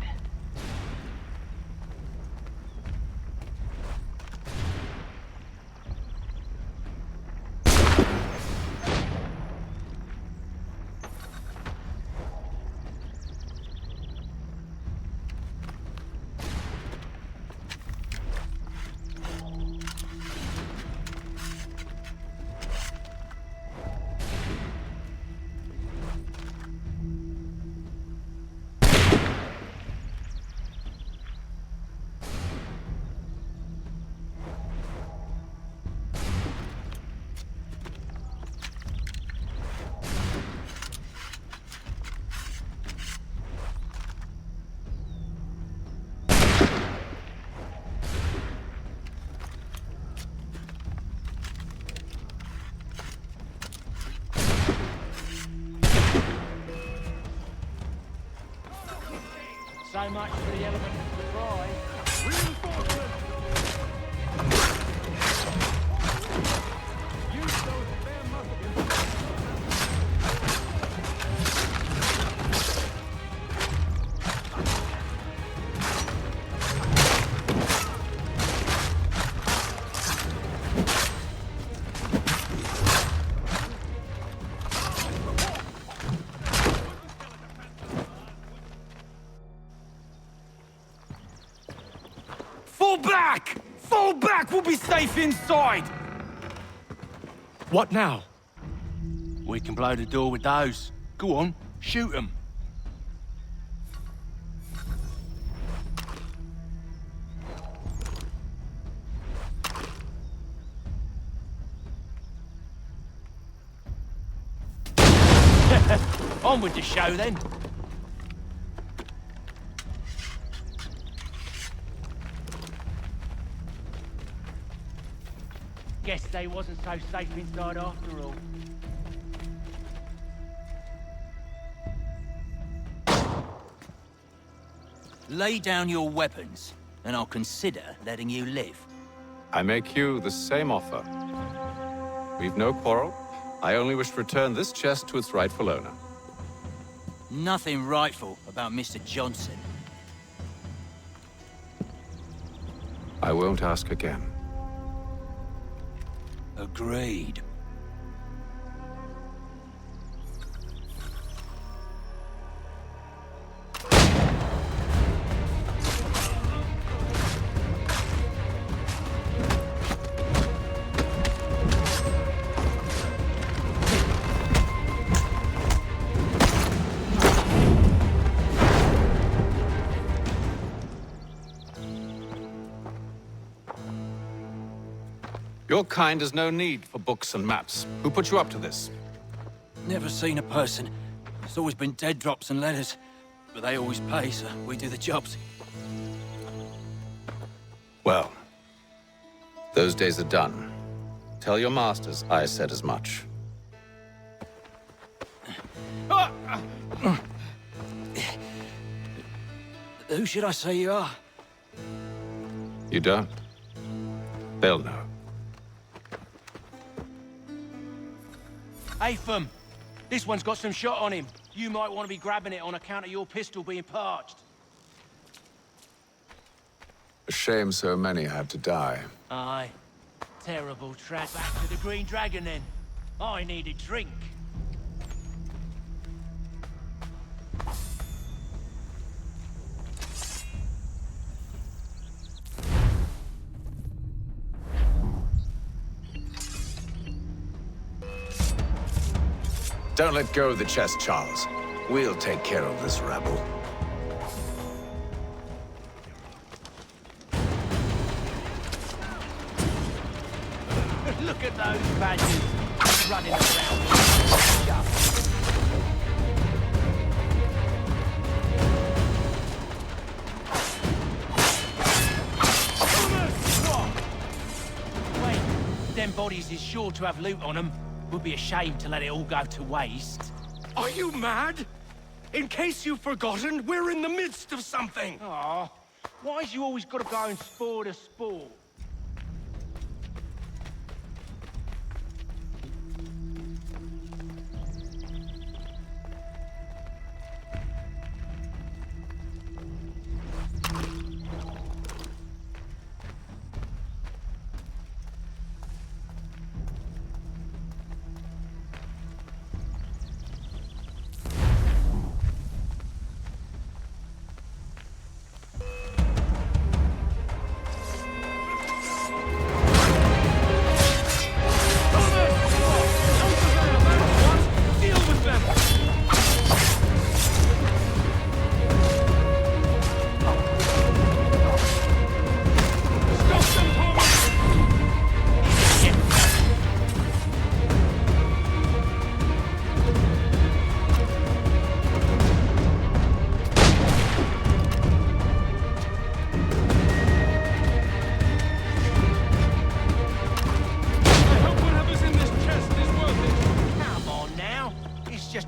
So much for the element of surprise. Reinforcement! Use those spare muskets. Fall back! Fall back! We'll be safe inside! What now? We can blow the door with those. Go on, shoot them. On with the show, then. Guess they wasn't so safe inside after all. Lay down your weapons, and I'll consider letting you live. I make you the same offer. We've no quarrel. I only wish to return this chest to its rightful owner. Nothing rightful about Mr. Johnson. I won't ask again. Agreed. Your kind has no need for books and maps. Who put you up to this? Never seen a person. It's always been dead drops and letters. But they always pay, so we do the jobs. Well, those days are done. Tell your masters I said as much. Who should I say you are? You don't? They'll know. Atham, this one's got some shot on him. You might want to be grabbing it on account of your pistol being parched. A shame so many had to die. Aye. Terrible track. Back to the Green Dragon, then. I need a drink. Don't let go of the chest, Charles. We'll take care of this rabble. Look at those badges running around. Wait, them bodies is sure to have loot on them. Would be a shame to let it all go to waste. Are you mad? In case you've forgotten, we're in the midst of something. Aw, why's you always got to go and spoil the sport?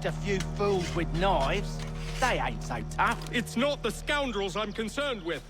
A few fools with knives. They ain't so tough. It's not the scoundrels I'm concerned with.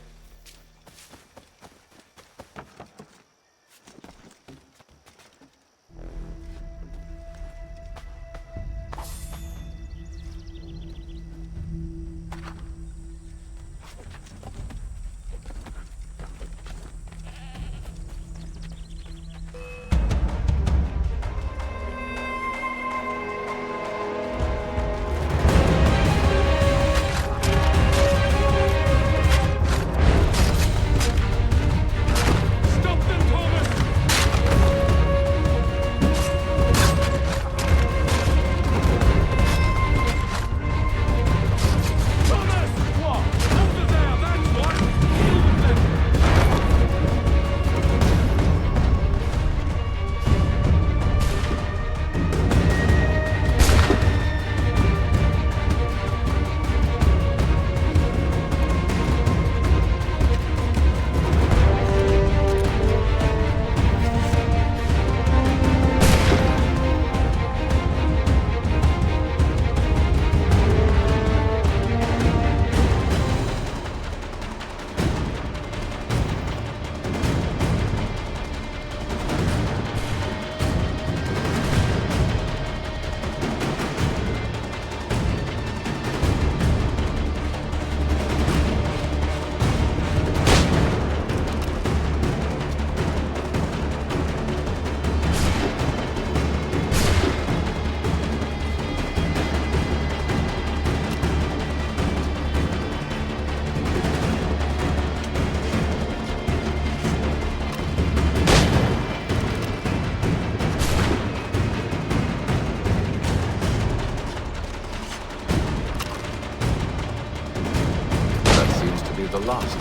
the last.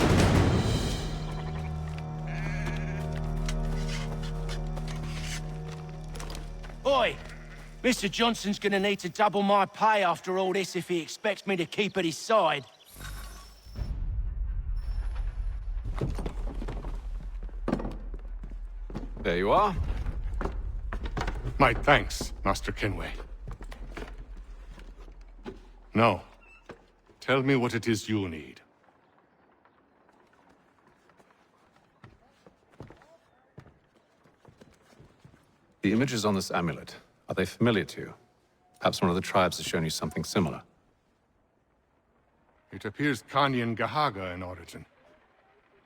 Oi! Mr. Johnson's gonna need to double my pay after all this if he expects me to keep at his side. There you are. My thanks, Master Kenway. Now, tell me what it is you need. The images on this amulet, are they familiar to you? Perhaps one of the tribes has shown you something similar. It appears Kanyan Gahaga in origin.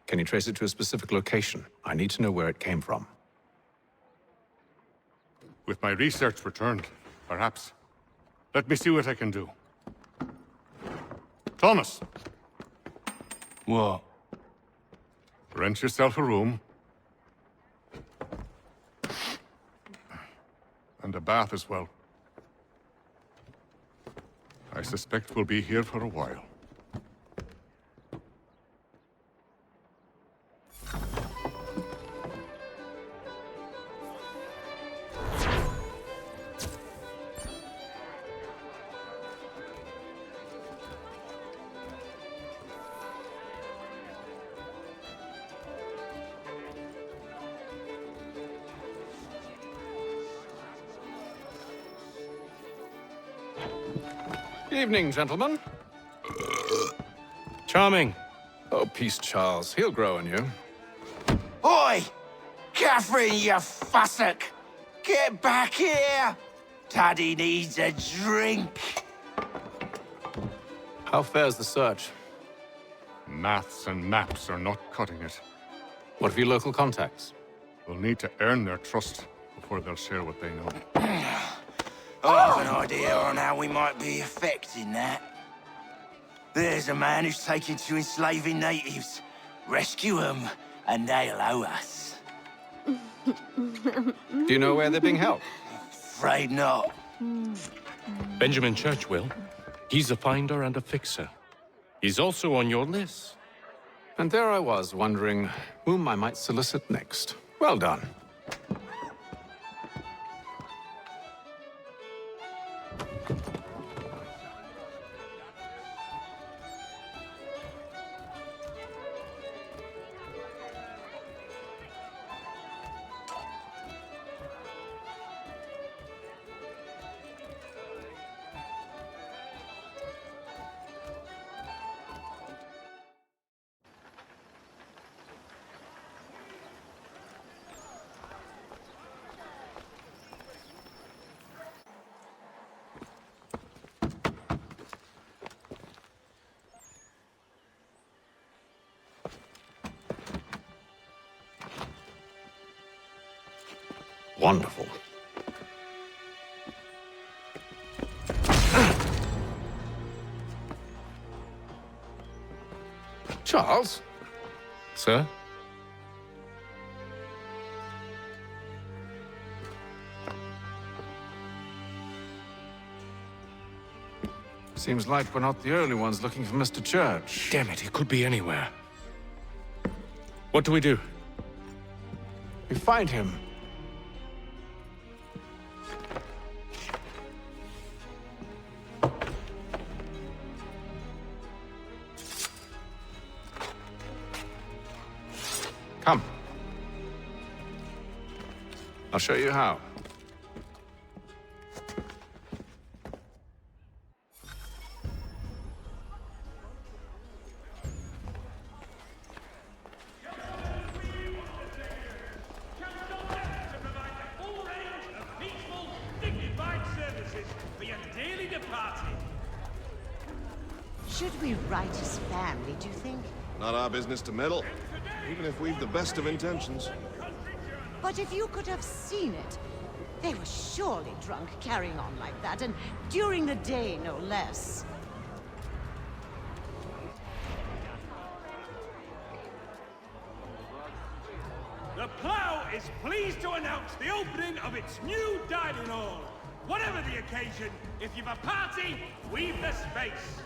Can you trace it to a specific location? I need to know where it came from. With my research returned, perhaps. Let me see what I can do. Thomas! What? Rent yourself a room. And a bath as well. I suspect we'll be here for a while. Evening, gentlemen. Charming. Oh, peace, Charles. He'll grow on you. Oi! Catherine, you fussock! Get back here! Daddy needs a drink. How fares the search? Maths and maps are not cutting it. What of your local contacts? We'll need to earn their trust before they'll share what they know. I have an idea on how we might be affecting that. There's a man who's taken to enslaving natives. Rescue them, and they'll owe us. Do you know where they're being held? Afraid not. Benjamin Church will. He's a finder and a fixer. He's also on your list. And there I was, wondering whom I might solicit next. Well done. Wonderful. Charles? Sir? Seems like we're not the only ones looking for Mr. Church. Damn it, he could be anywhere. What do we do? We find him. Come. I'll show you how. Should we write his family, do you think? Not our business to meddle, even if we've the best of intentions. But if you could have seen it, they were surely drunk carrying on like that, and during the day, no less. The Plough is pleased to announce the opening of its new dining hall. Whatever the occasion, if you've a party, we've the space.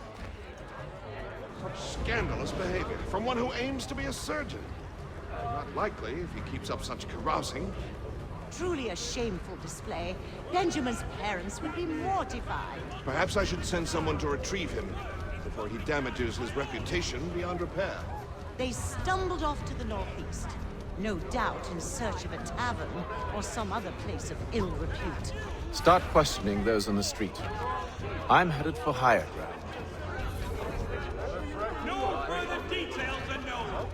Such scandalous behavior from one who aims to be a surgeon. Not likely if he keeps up such carousing. Truly a shameful display. Benjamin's parents would be mortified. Perhaps I should send someone to retrieve him before he damages his reputation beyond repair. They stumbled off to the northeast, no doubt in search of a tavern or some other place of ill repute. Start questioning those on the street. I'm headed for higher ground. No further details are known.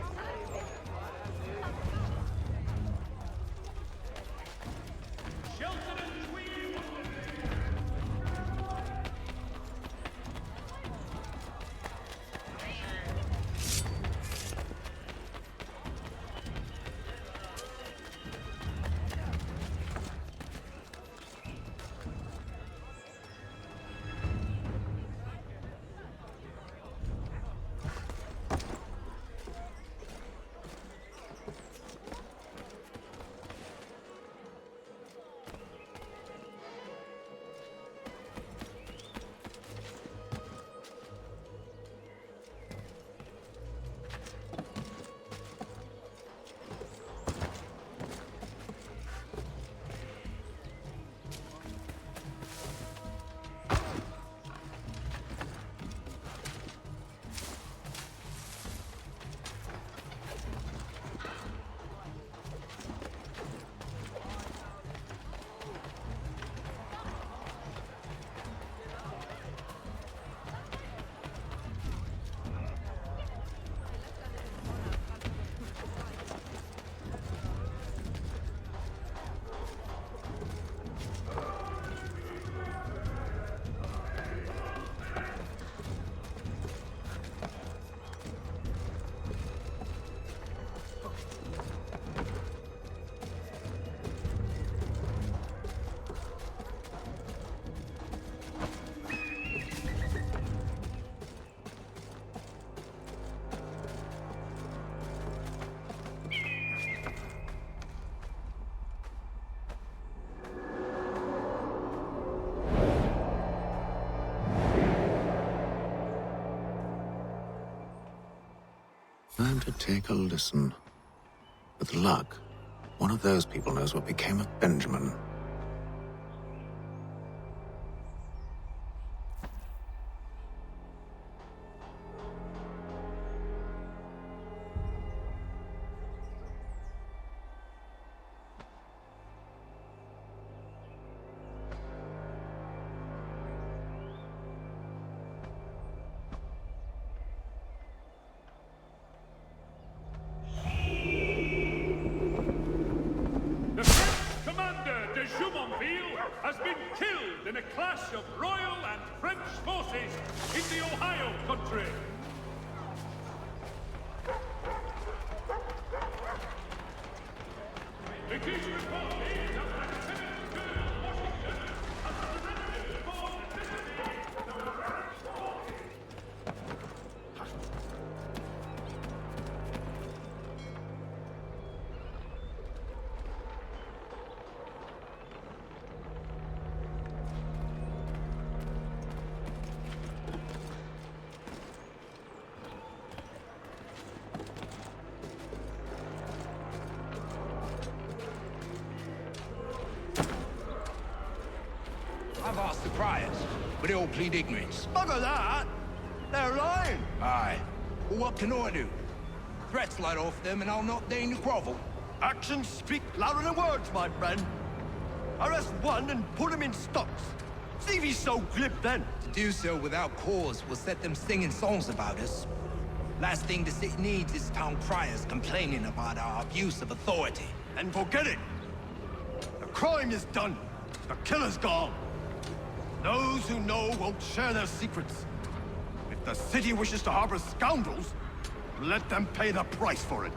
Shelton and Tweed. Time to take a listen. With luck, one of those people knows what became of Benjamin. has been killed in a clash of Royal and French forces in the Ohio country. The king's report is that Lieutenant Colonel Washington has surrendered for I've asked the priors, but they all plead ignorance. Bugger that! They're lying! Aye. Well, what can I do? Threats light off them and I'll not deign to grovel. Actions speak louder than words, my friend. Arrest one and put him in stocks. See if he's so glib then. To do so without cause will set them singing songs about us. Last thing the city needs is town criers complaining about our abuse of authority. And forget it! The crime is done. The killer's gone. Those who know won't share their secrets. If the city wishes to harbor scoundrels, let them pay the price for it.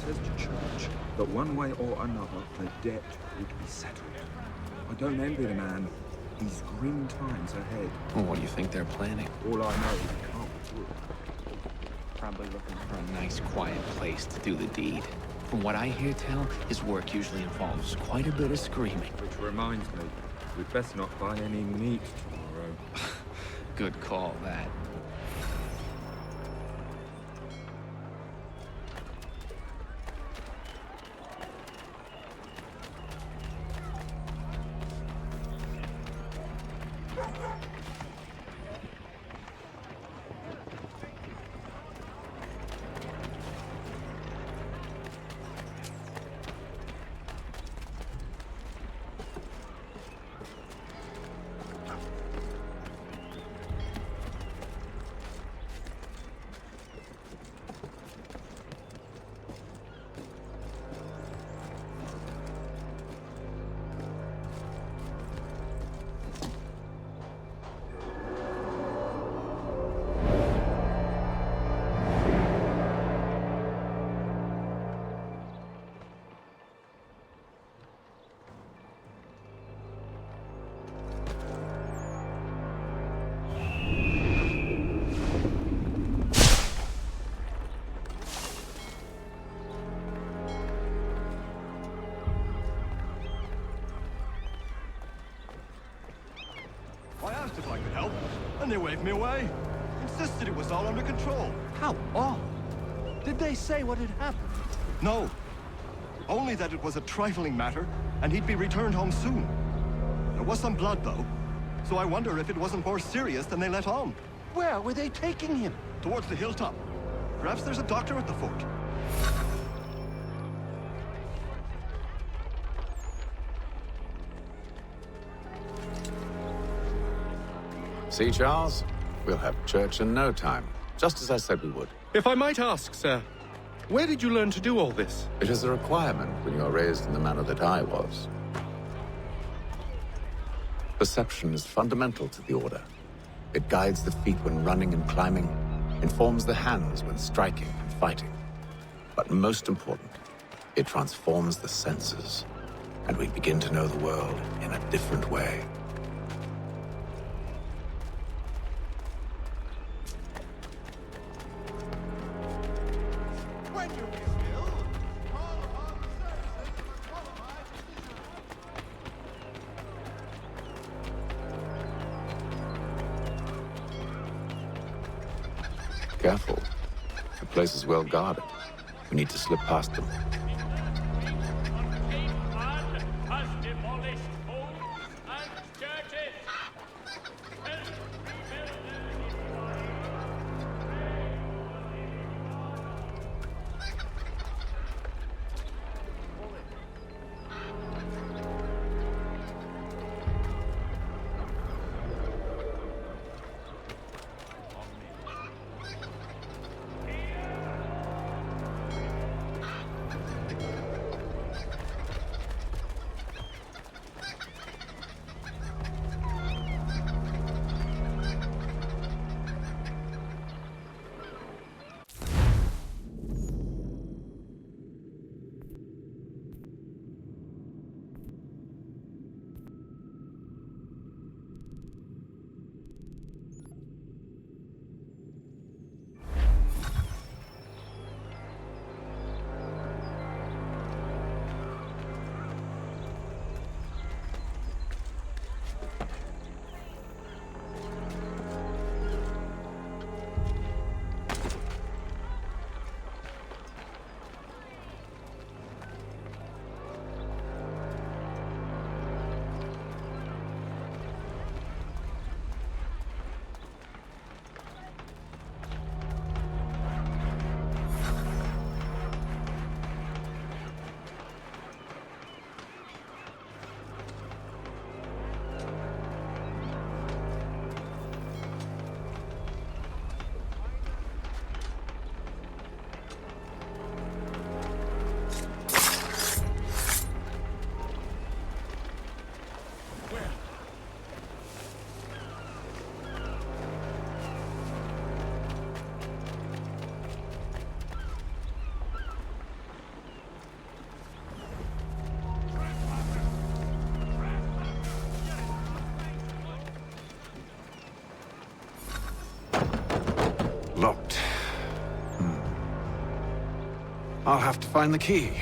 promises to church that one way or another the debt would be settled. I don't envy the man. These grim times ahead. Well, what do you think they're planning? All I know is it can't be good. Probably looking for a nice, quiet place to do the deed. From what I hear tell, his work usually involves quite a bit of screaming. Which reminds me, we'd best not buy any meat tomorrow. Good call, that. I asked if I could help, and they waved me away. Insisted it was all under control. How odd. Did they say what had happened? No. Only that it was a trifling matter, and he'd be returned home soon. There was some blood, though, so I wonder if it wasn't more serious than they let on. Where were they taking him? Towards the hilltop. Perhaps there's a doctor at the fort. See, Charles? We'll have church in no time, just as I said we would. If I might ask, sir, where did you learn to do all this? It is a requirement when you are raised in the manner that I was. Perception is fundamental to the Order. It guides the feet when running and climbing, informs the hands when striking and fighting. But most important, it transforms the senses, and we begin to know the world in a different way. Careful. The place is well guarded. We need to slip past them. Has demolished homes and churches. I'll have to find the key.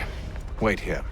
Wait here.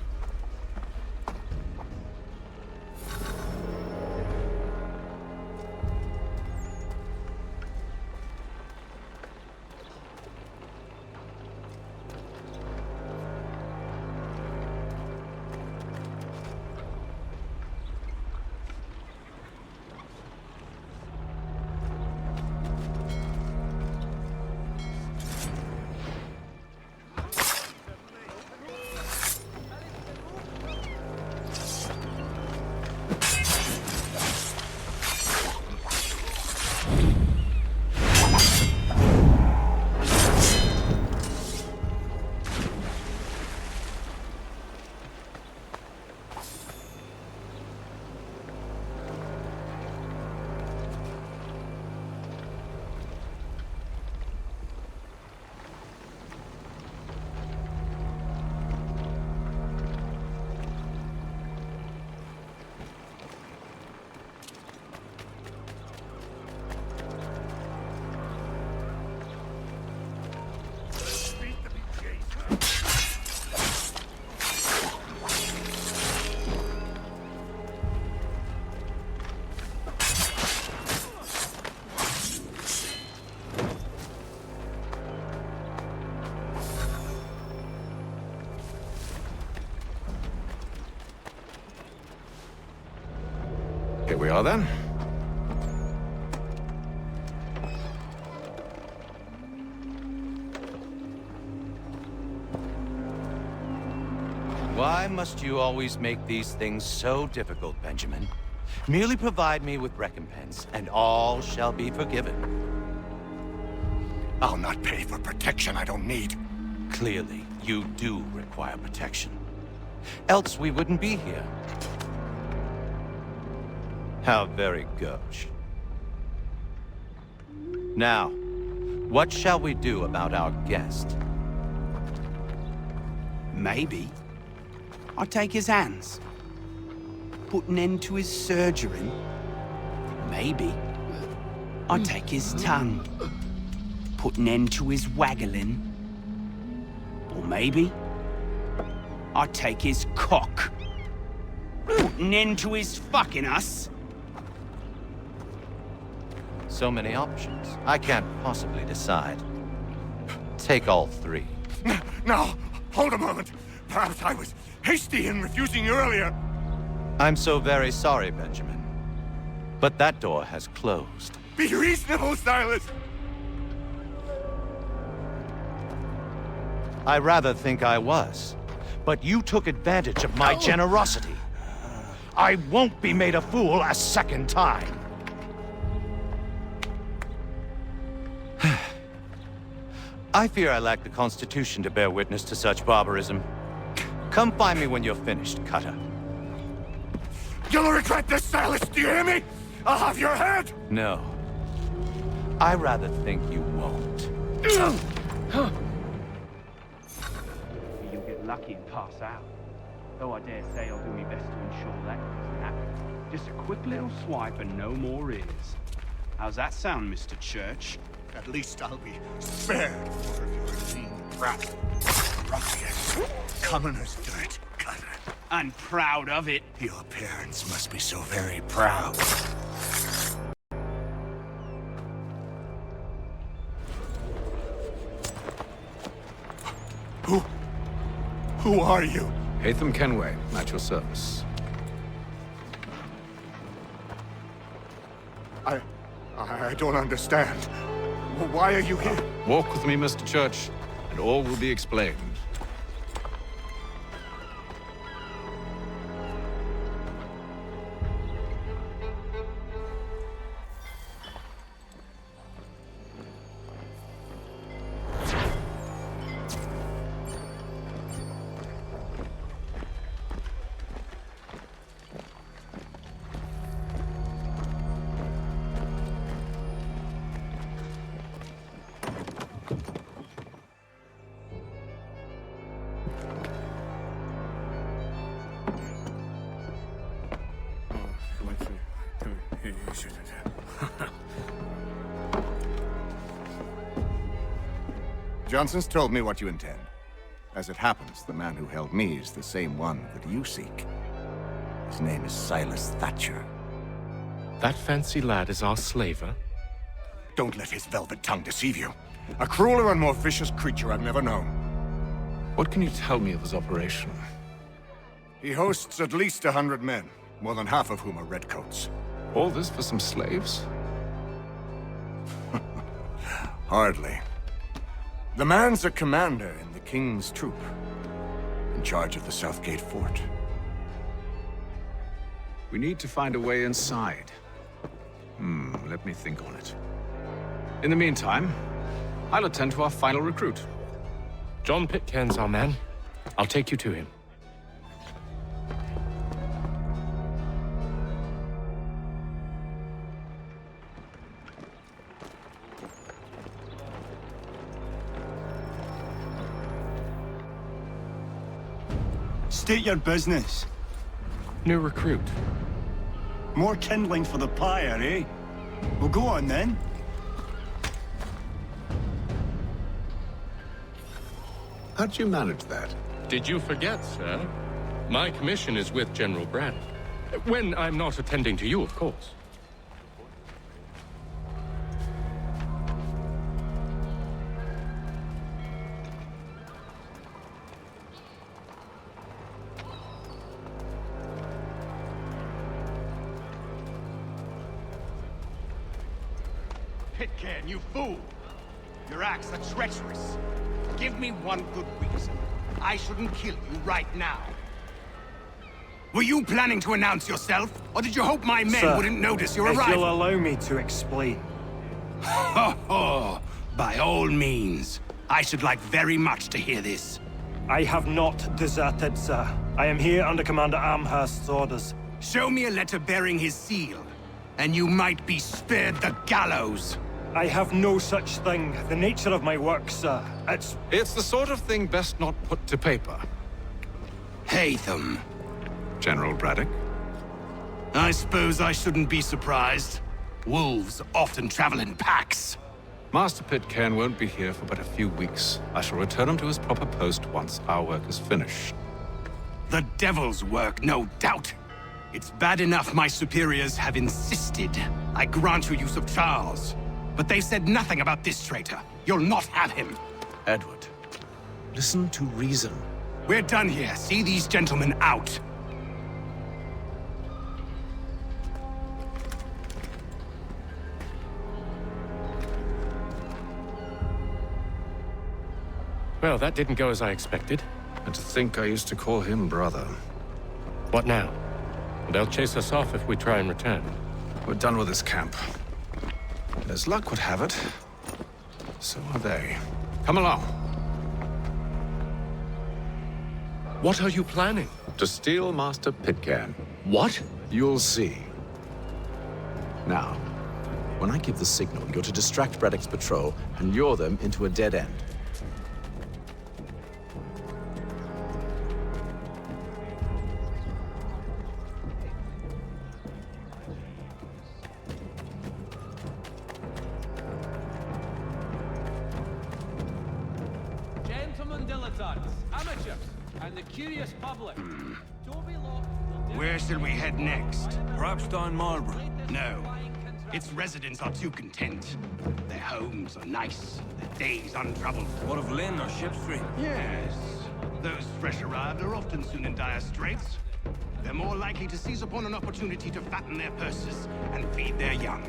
Here we are then. Why must you always make these things so difficult, Benjamin? Merely provide me with recompense, and all shall be forgiven. I'll not pay for protection I don't need. Clearly, you do require protection. Else we wouldn't be here. How very gauche. Now, what shall we do about our guest? Maybe I'll take his hands. Put an end to his surgery. Maybe I'll take his tongue. Put an end to his waggling. Or maybe I'll take his cock. Put an end to his fucking us. So many options. I can't possibly decide. Take all three. Now, hold a moment. Perhaps I was hasty in refusing you earlier. I'm so very sorry, Benjamin. But that door has closed. Be reasonable, Silas! I rather think I was. But you took advantage of my generosity. I won't be made a fool a second time. I fear I lack the constitution to bear witness to such barbarism. Come find me when you're finished, Cutter. You'll regret this, Silas, do you hear me? I'll have your head! No. I rather think you won't. You'll get lucky and pass out. Though I dare say I'll do my best to ensure that doesn't happen. Just a quick little swipe and no more is. How's that sound, Mr. Church? At least I'll be spared for your clean brat. Ruffian. Commoner's dirt, Cutter. And proud of it. Your parents must be so very proud. Who are you? Hatham Kenway, at your service. I don't understand. Why are you here? Walk with me, Mr. Church, and all will be explained. Johnson's told me what you intend. As it happens, the man who held me is the same one that you seek. His name is Silas Thatcher. That fancy lad is our slaver? Don't let his velvet tongue deceive you. A crueler and more vicious creature I've never known. What can you tell me of his operation? He hosts at least 100 men, more than half of whom are redcoats. All this for some slaves? Hardly. The man's a commander in the King's troop, in charge of the Southgate Fort. We need to find a way inside. Let me think on it. In the meantime, I'll attend to our final recruit. John Pitcairn's our man. I'll take you to him. State your business. New recruit. More kindling for the pyre, eh? Well, go on then. How'd you manage that? Did you forget, sir? My commission is with General Braddock. When I'm not attending to you, of course. Pitcairn, you fool! Your acts are treacherous. Give me one good reason. I shouldn't kill you right now. Were you planning to announce yourself, or did you hope my men wouldn't notice your arrival? If you'll allow me to explain. Ho! By all means. I should like very much to hear this. I have not deserted, sir. I am here under Commander Amherst's orders. Show me a letter bearing his seal, and you might be spared the gallows. I have no such thing. The nature of my work, sir, It's the sort of thing best not put to paper. Hatham. General Braddock? I suppose I shouldn't be surprised. Wolves often travel in packs. Master Pitcairn won't be here for but a few weeks. I shall return him to his proper post once our work is finished. The devil's work, no doubt. It's bad enough my superiors have insisted I grant you use of Charles. But they've said nothing about this traitor. You'll not have him. Edward, listen to reason. We're done here. See these gentlemen out. Well, that didn't go as I expected. And to think I used to call him brother. What now? They'll chase us off if we try and return. We're done with this camp. And as luck would have it, so are they. Come along. What are you planning? To steal Master Pitcairn. What? You'll see. Now, when I give the signal, you're to distract Braddock's patrol and lure them into a dead end. Where shall we head next? Perhaps down Marlborough. No. Its residents are too content. Their homes are nice, their days untroubled. What of Lynn or Ship Street? Yes. Those fresh arrived are often soon in dire straits. They're more likely to seize upon an opportunity to fatten their purses and feed their young.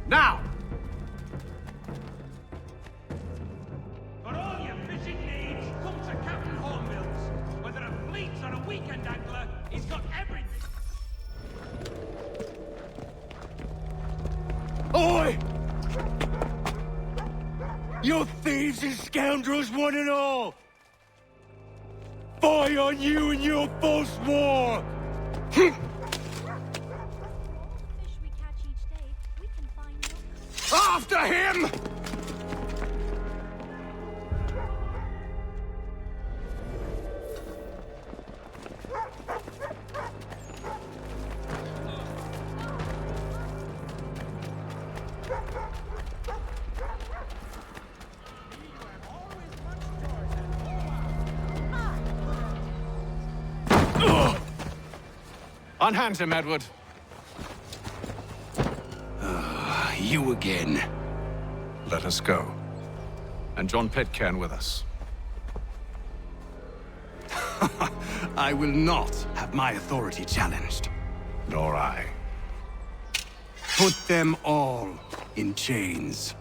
Now! For all your fishing needs, come to Captain Hornbill's. Whether a fleet or a weekend angler, he's got everything. You thieves and scoundrels, one and all! Fie on you and your false war! After him! Unhand him, Edward. You again. Let us go. And John Pitcairn with us. I will not have my authority challenged. Nor I. Put them all in chains.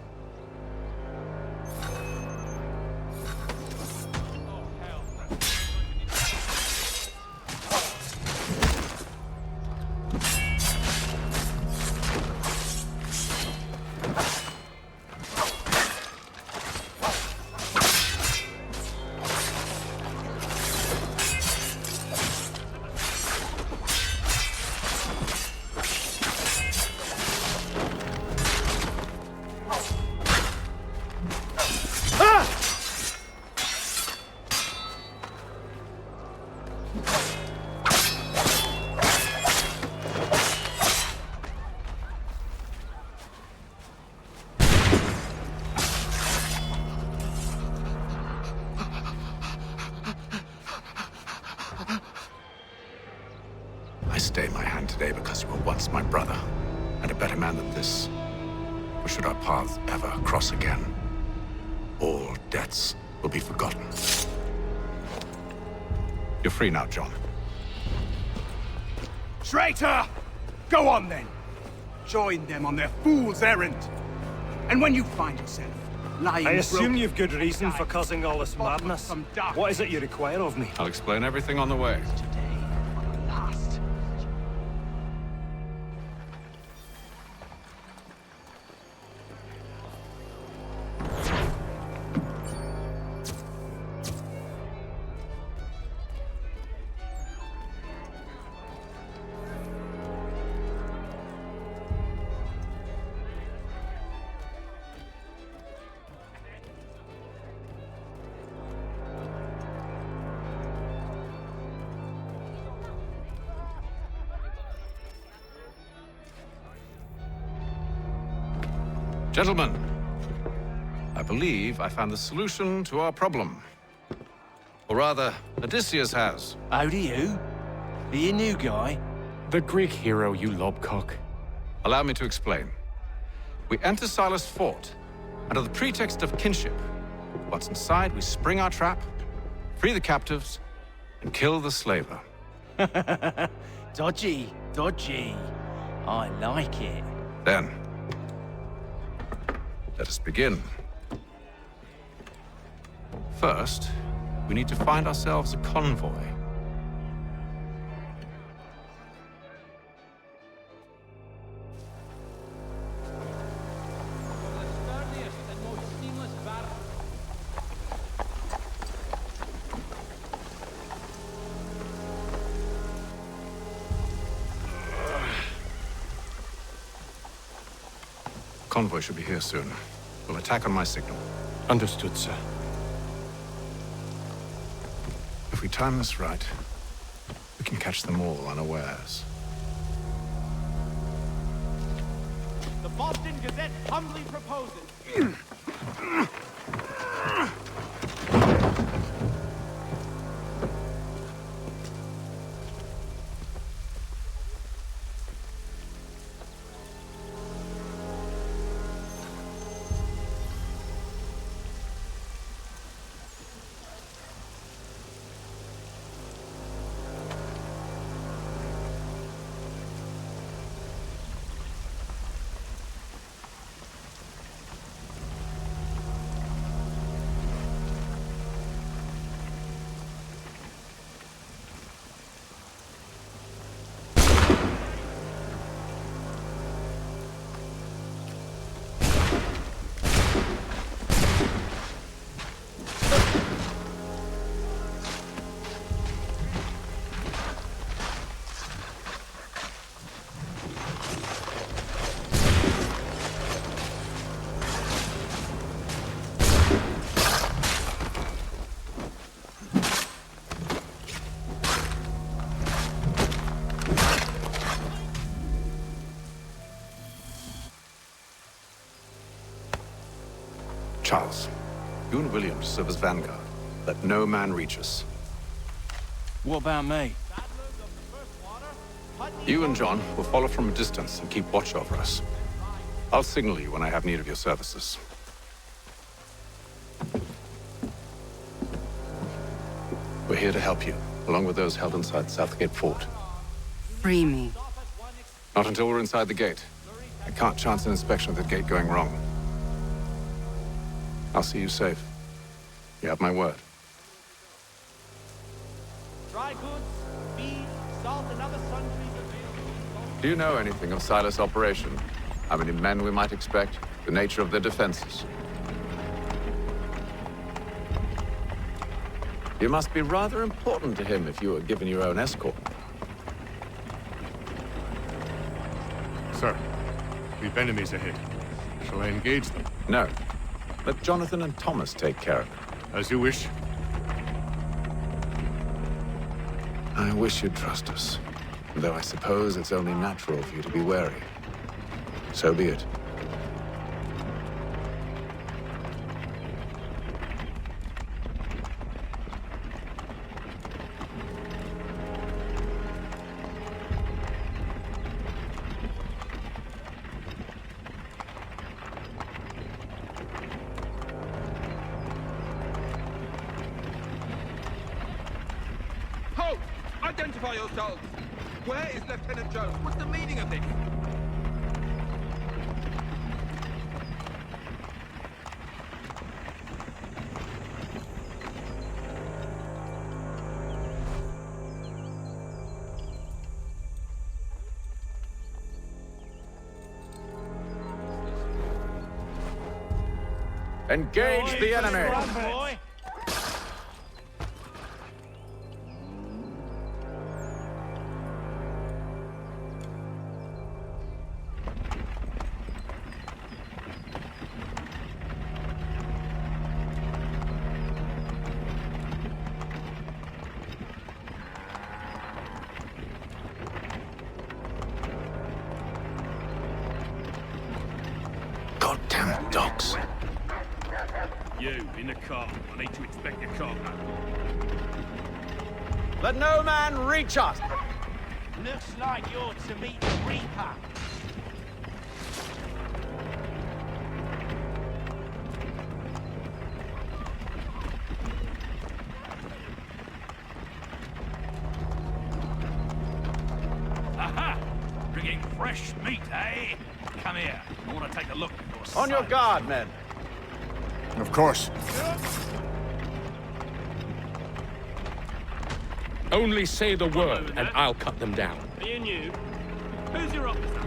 I stay my hand today because you were once my brother, and a better man than this. For should our paths ever cross again, all debts will be forgotten. You're free now, John. Traitor! Go on then. Join them on their fool's errand. And when you find yourself lying I assume broken, you've good reason for causing all this madness. What is it you require of me? I'll explain everything on the way. Gentlemen, I believe I found the solution to our problem. Or rather, Odysseus has. How do you? Are you a new guy? The Greek hero, you lobcock. Allow me to explain. We enter Silas' fort under the pretext of kinship. Once inside, we spring our trap, free the captives, and kill the slaver. Dodgy, dodgy. I like it. Then, let us begin. First, we need to find ourselves a convoy. Convoy should be here soon. We'll attack on my signal. Understood, sir. If we time this right, we can catch them all unawares. The Boston Gazette humbly proposes. Charles, you and William serve as vanguard. Let no man reach us. What about me? You and John will follow from a distance and keep watch over us. I'll signal you when I have need of your services. We're here to help you, along with those held inside Southgate Fort. Free me. Not until we're inside the gate. I can't chance an inspection of the gate going wrong. I'll see you safe. You have my word. Dry goods, feed, salt, and other sundries available. Do you know anything of Silas' operation? How many men we might expect? The nature of their defenses? You must be rather important to him if you were given your own escort. Sir, we've enemies ahead. Shall I engage them? No. Let Jonathan and Thomas take care of it. As you wish. I wish you'd trust us. Though I suppose it's only natural for you to be wary. So be it. Halt! Identify yourselves! Where is Lieutenant Jones? What's the meaning of this? Engage the enemy! Boy. Goddamn dogs. You, in the car. I need to inspect your cargo. Let no man reach us! Looks like you're to meet the Reaper. Aha! Bringing fresh meat, eh? Come here. I want to take a look at your On your guard, men. Of course. Only say the word, and I'll cut them down. Me and you. Who's your officer?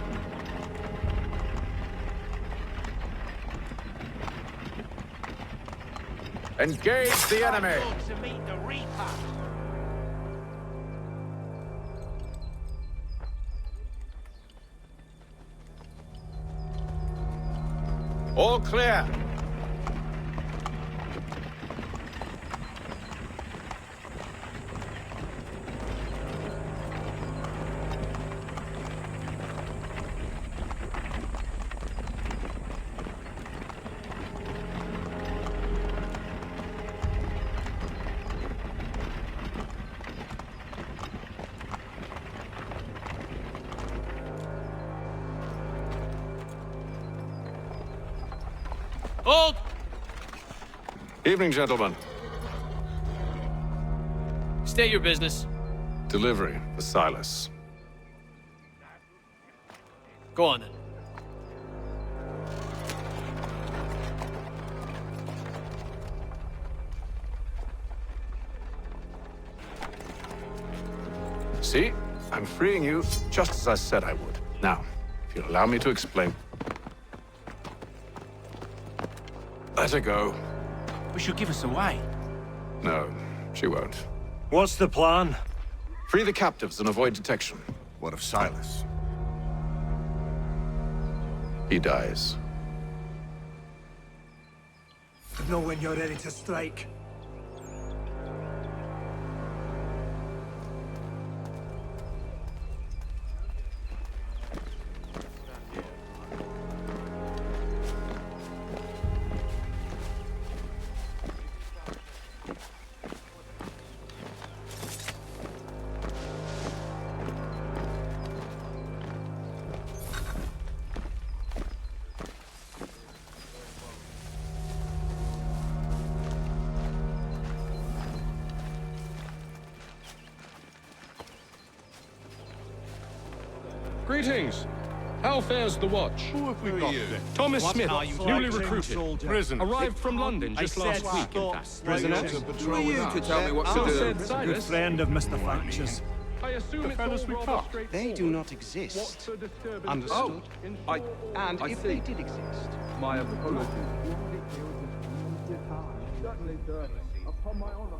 Engage the enemy! To meet the Reaper. All clear. Hold! Evening, gentlemen. State your business. Delivery for Silas. Go on then. See? I'm freeing you just as I said I would. Now, if you'll allow me to explain. Let her go. But she'll give us away. No, she won't. What's the plan? Free the captives and avoid detection. What of Silas? He dies. Know when you're ready to strike. Greetings. How fares the watch? Who have we got there? Thomas What Smith, are you newly doing, recruited. soldier? Prison. Arrived from London just last week, in fact. Prisoner? Who are you to tell me what So to do? said Good Silas. friend of Mr. Thatcher's. I assume The it's fellas all we rather caught. straightforward. They do not exist. What's so disturbing? Understood? And I if see. they did exist, My apologies. Certainly, sir. Upon my honor.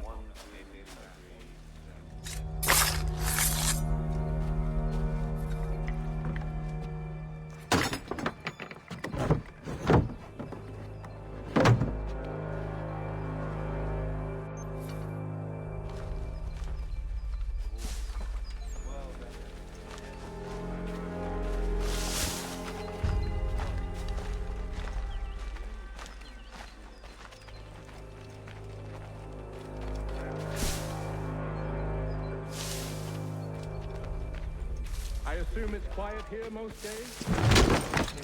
I assume it's quiet here most days?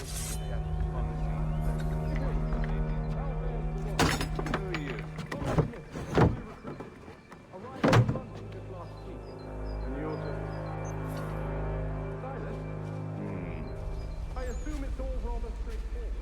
I assume it's all rather straightforward.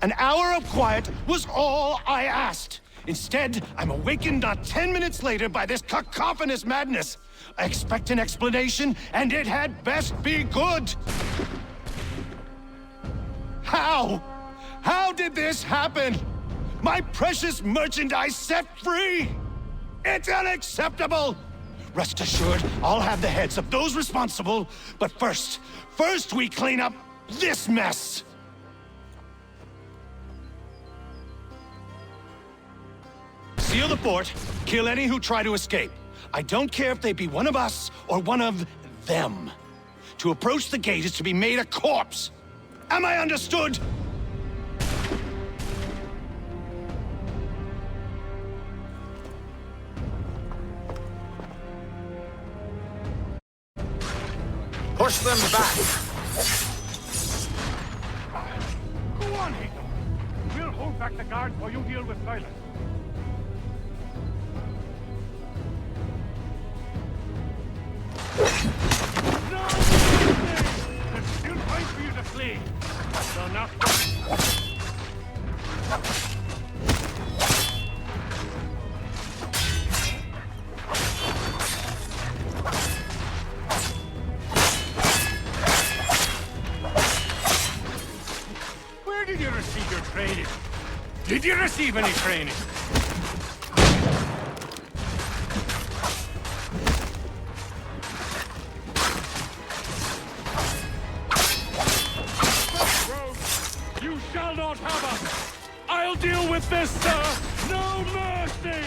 An hour of quiet was all I asked. Instead, I'm awakened not 10 minutes later by this cacophonous madness. I expect an explanation, and it had best be good. How? How did this happen? My precious merchandise set free? It's unacceptable! Rest assured, I'll have the heads of those responsible, but first we clean up this mess! Seal the fort, kill any who try to escape. I don't care if they be one of us or one of them. To approach the gate is to be made a corpse. Am I understood? Push them back! Go on, Hito. We'll hold back the guards while you deal with Silas. No! quickly! So now... Where did you receive your training? Did you receive any training? You shall not have us! I'll deal with this, sir! No mercy!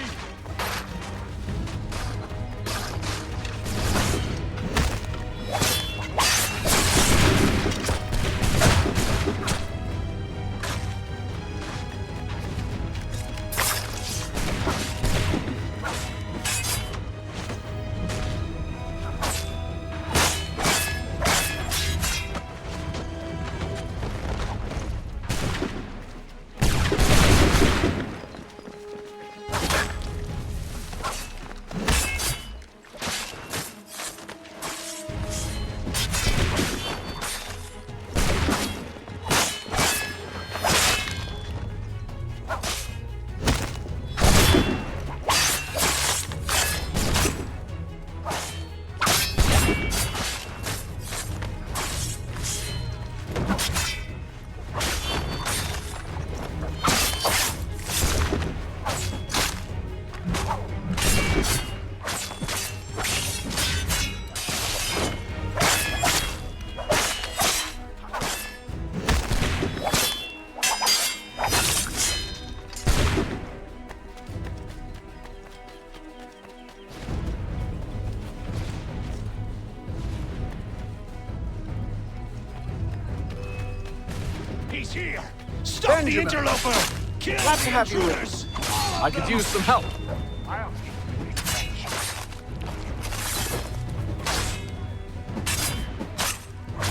He's here! Stop the interloper! Kill Glad to the have you with intruders! us. I could use some help.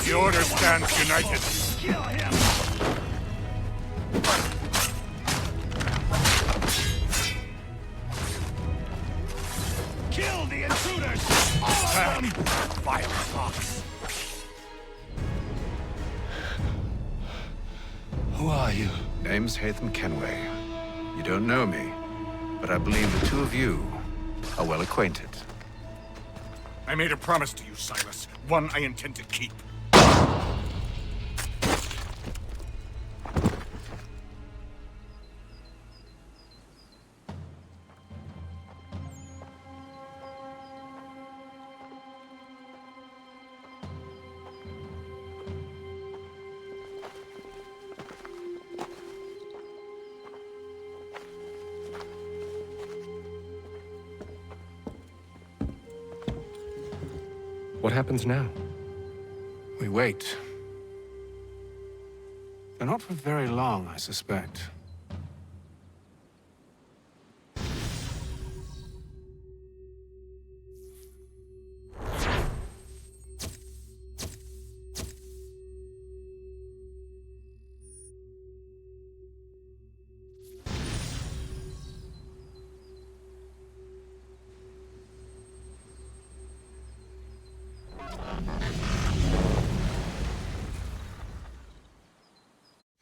The Order stands united. Kill him! Kill the intruders! All of them! Vile fox! Who are you? Name's Hatham Kenway. You don't know me, but I believe the two of you are well acquainted. I made a promise to you, Silas. One I intend to keep. What happens now? We wait. They're not for very long, I suspect.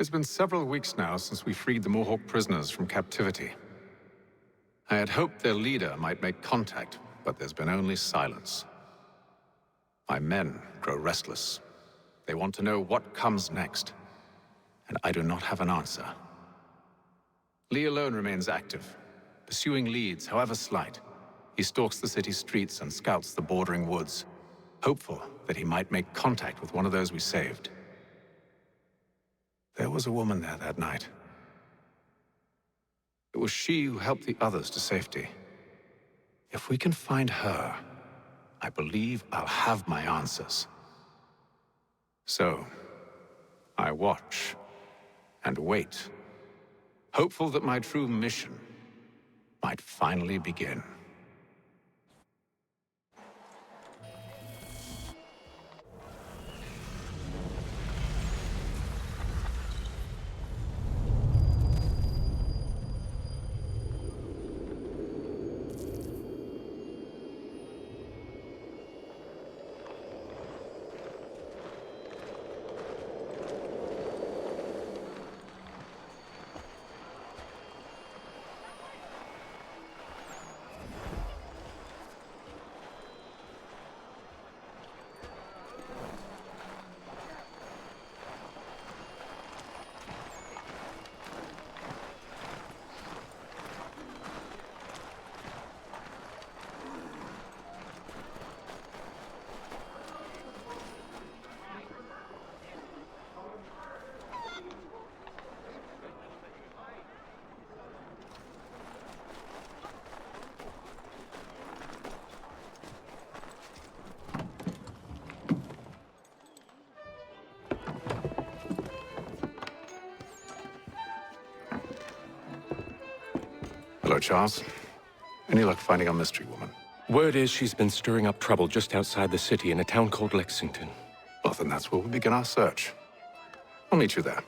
It's been several weeks now since we freed the Mohawk prisoners from captivity. I had hoped their leader might make contact, but there's been only silence. My men grow restless. They want to know what comes next, and I do not have an answer. Lee alone remains active, pursuing leads, however slight. He stalks the city streets and scouts the bordering woods, hopeful that he might make contact with one of those we saved. There was a woman there that night. It was she who helped the others to safety. If we can find her, I believe I'll have my answers. So, I watch and wait, hopeful that my true mission might finally begin. Hello, Charles. Any luck finding our mystery woman? Word is she's been stirring up trouble just outside the city in a town called Lexington. Well, then that's where we'll begin our search. I'll meet you there.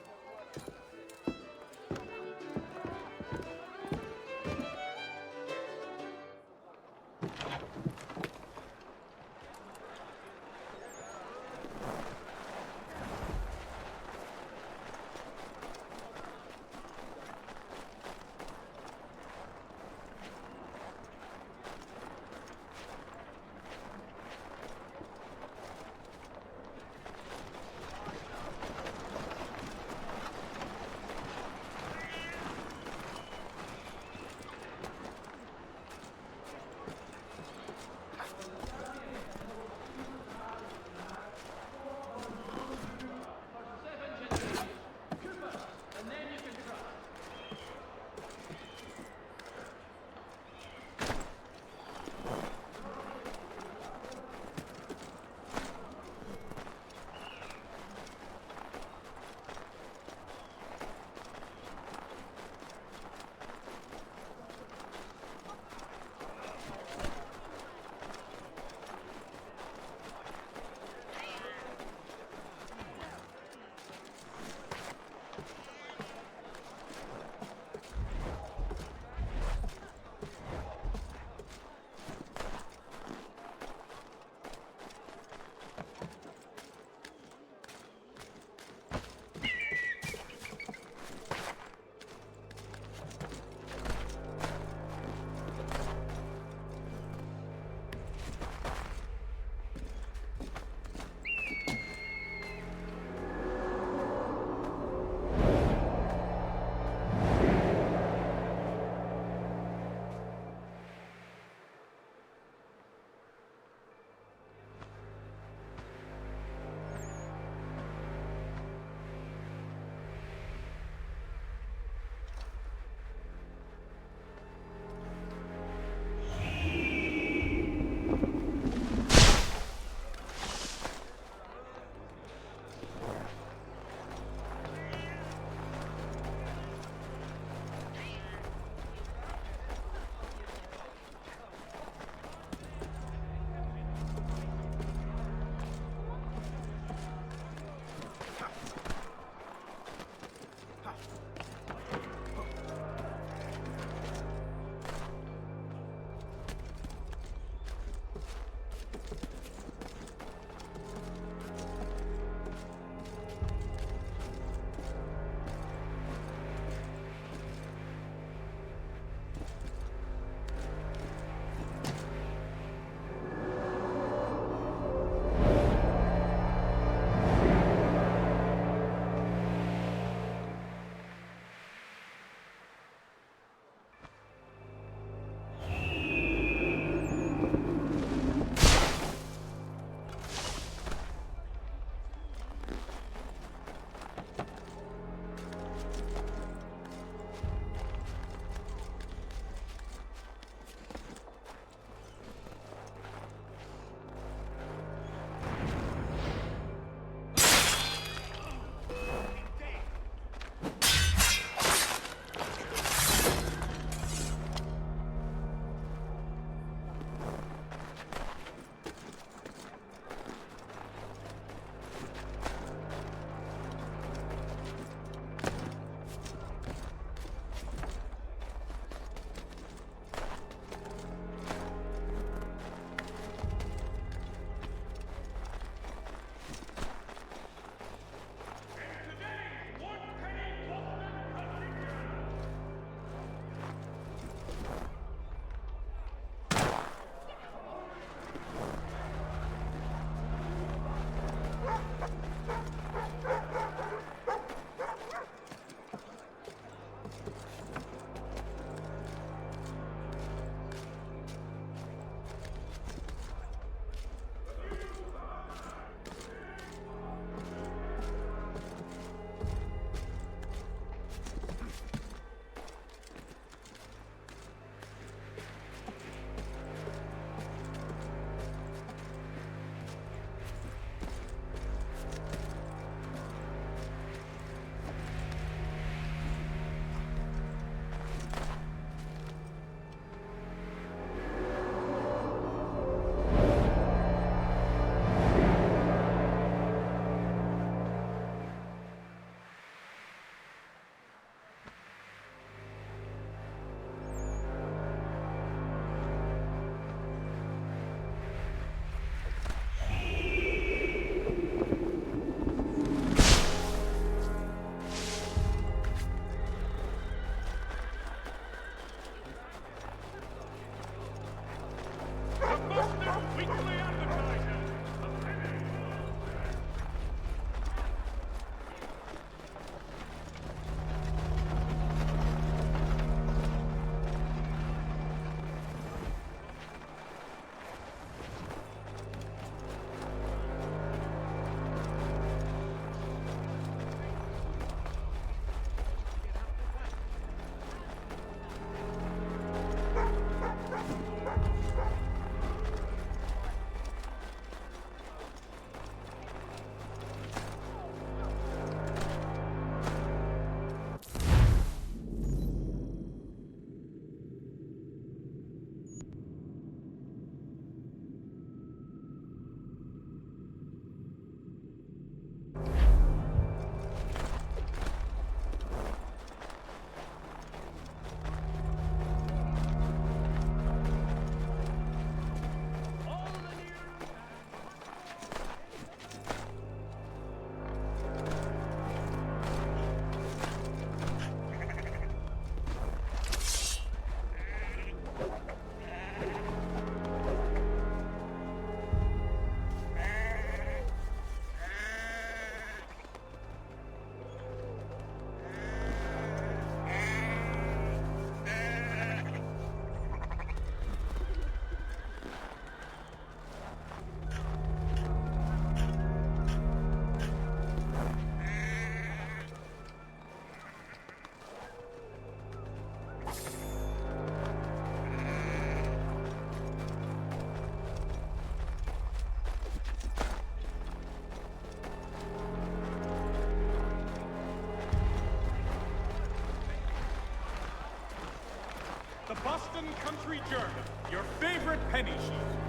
The Boston Country Journal, your favorite penny sheet.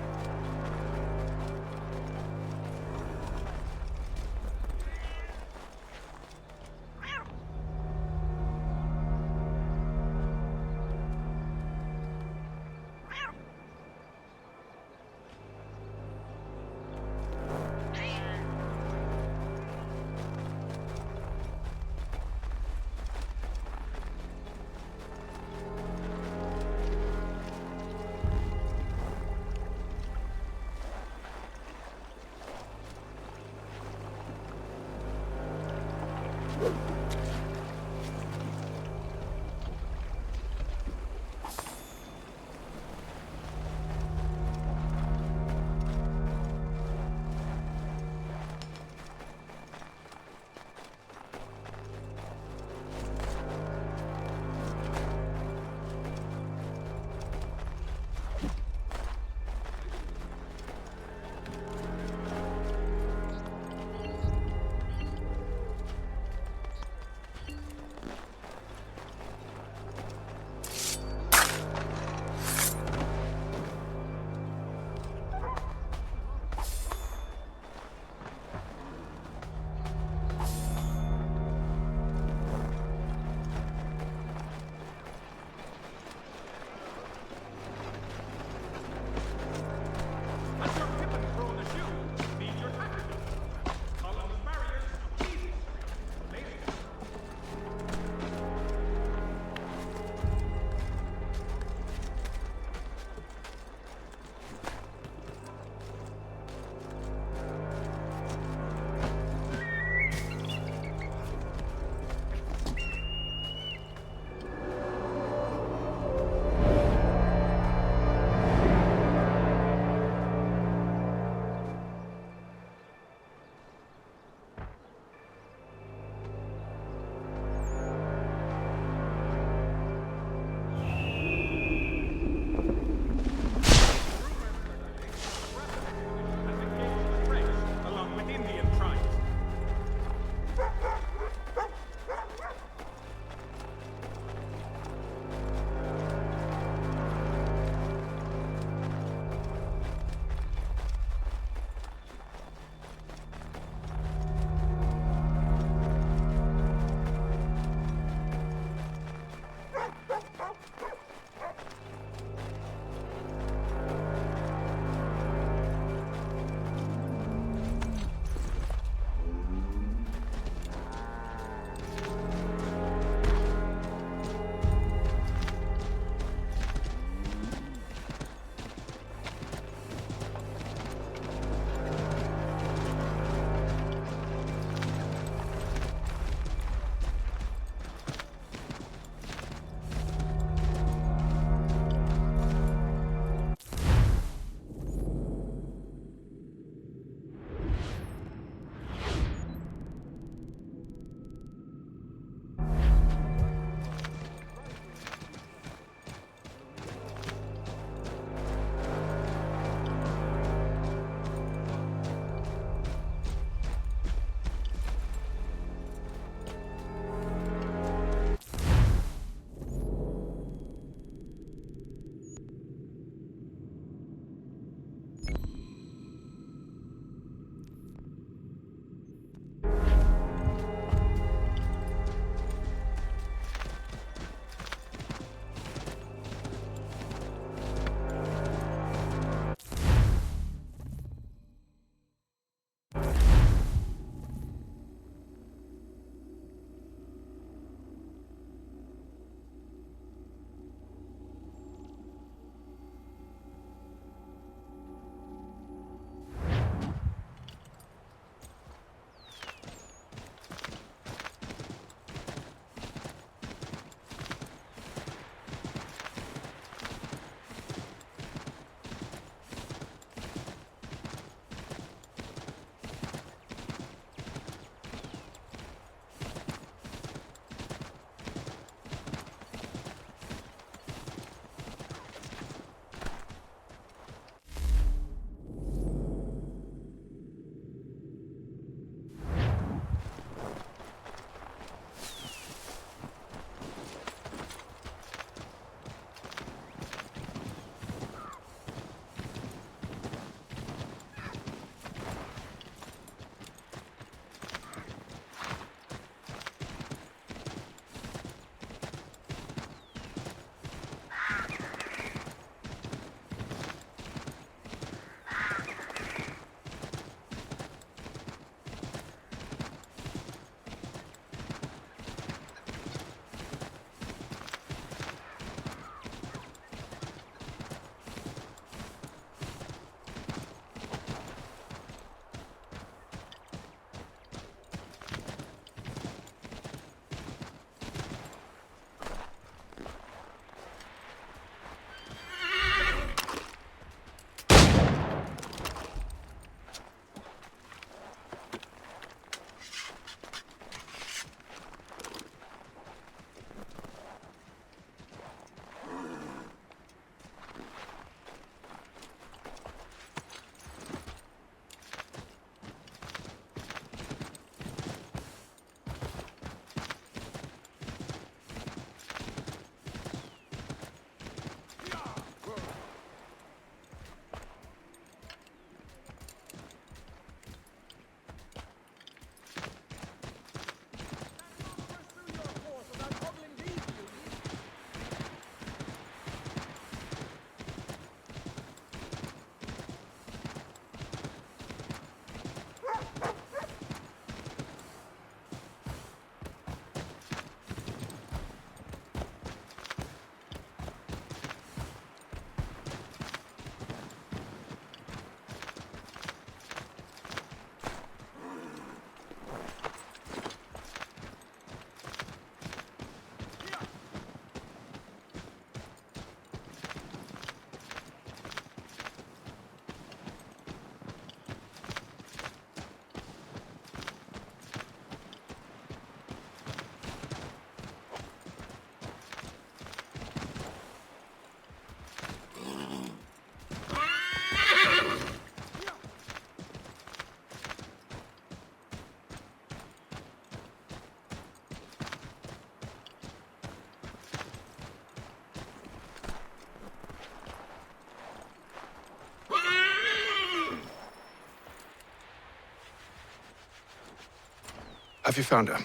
Have you found her?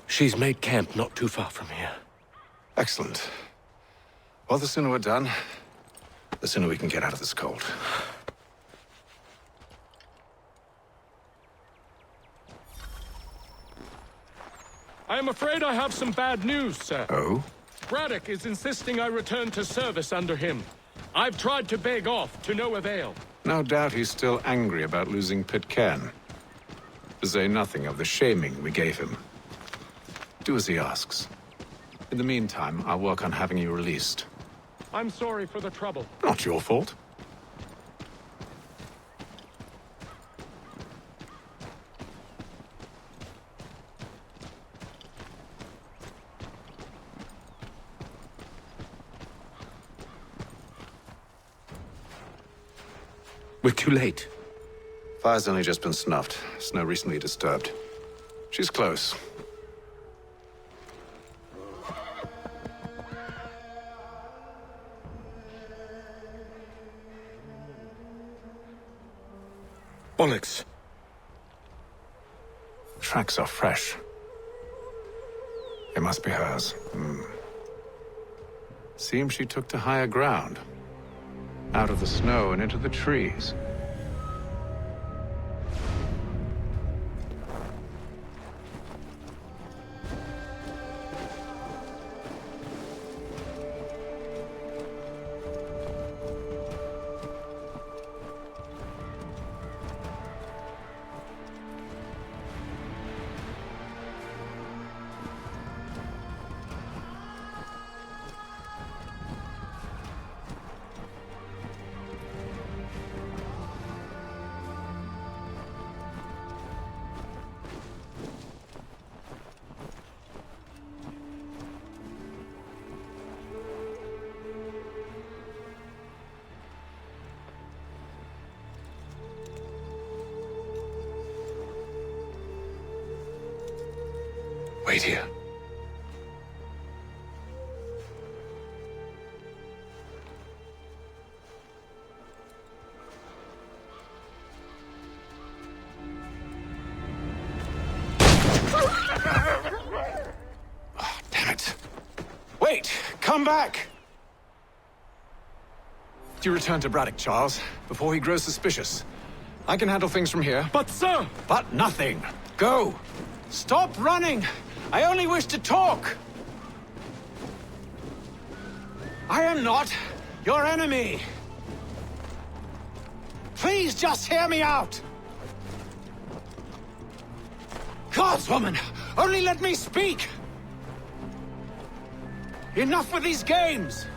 She's made camp not too far from here. Excellent. Well, the sooner we're done, the sooner we can get out of this cold. I am afraid I have some bad news, sir. Oh? Braddock is insisting I return to service under him. I've tried to beg off, to no avail. No doubt he's still angry about losing Pitcairn. To say nothing of the shaming we gave him. Do as he asks. In the meantime, I'll work on having you released. I'm sorry for the trouble. Not your fault. We're too late. Fire's only just been snuffed. Snow recently disturbed. She's close. Bollocks. Tracks are fresh. They must be hers. Seems she took to higher ground. Out of the snow and into the trees. Wait here. Oh, damn it. Wait! Come back! Do you return to Braddock, Charles, before he grows suspicious. I can handle things from here. But, sir! But nothing. Go! Stop running! I only wish to talk! I am not your enemy! Please just hear me out! Gods, woman! Only let me speak! Enough with these games!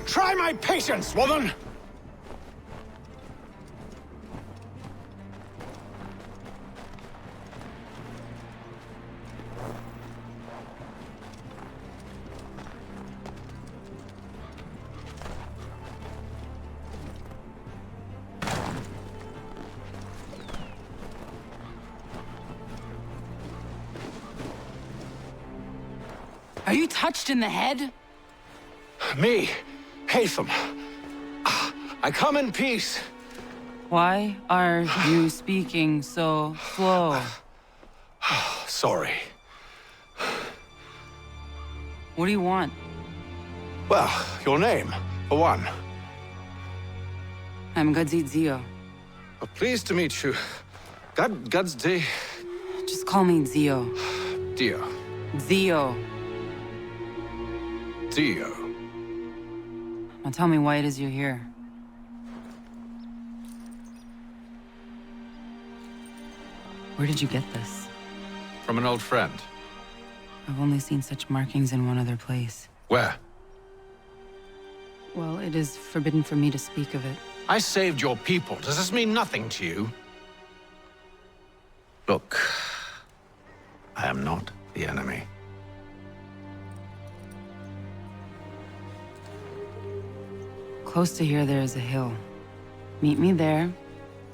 Try my patience, woman! Are you touched in the head? Me, Hatham. I come in peace. Why are you speaking so slow? Sorry. What do you want? Well, your name, for one. I'm Zio. Pleased to meet you. Gadsdi. Just call me Zio. Dio. Zio. Dio. Now tell me why it is you're here. Where did you get this? From an old friend. I've only seen such markings in one other place. Where? Well, it is forbidden for me to speak of it. I saved your people. Does this mean nothing to you? Look, I am not the enemy. Close to here, there is a hill. Meet me there,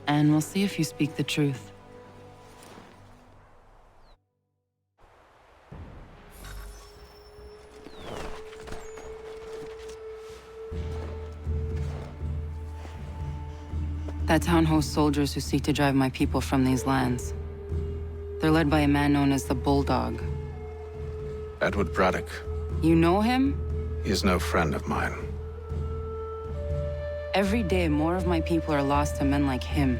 and we'll see if you speak the truth. That town hosts soldiers who seek to drive my people from these lands. They're led by a man known as the Bulldog. Edward Braddock. You know him? He is no friend of mine. Every day, more of my people are lost to men like him.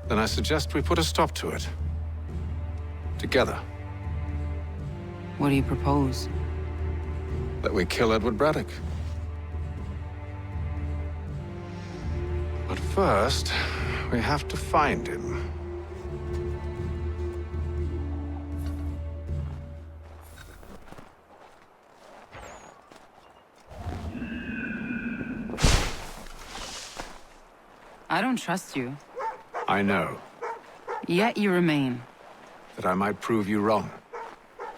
Then I suggest we put a stop to it. Together. What do you propose? That we kill Edward Braddock. But first, we have to find him. I don't trust you. I know. Yet you remain. That I might prove you wrong.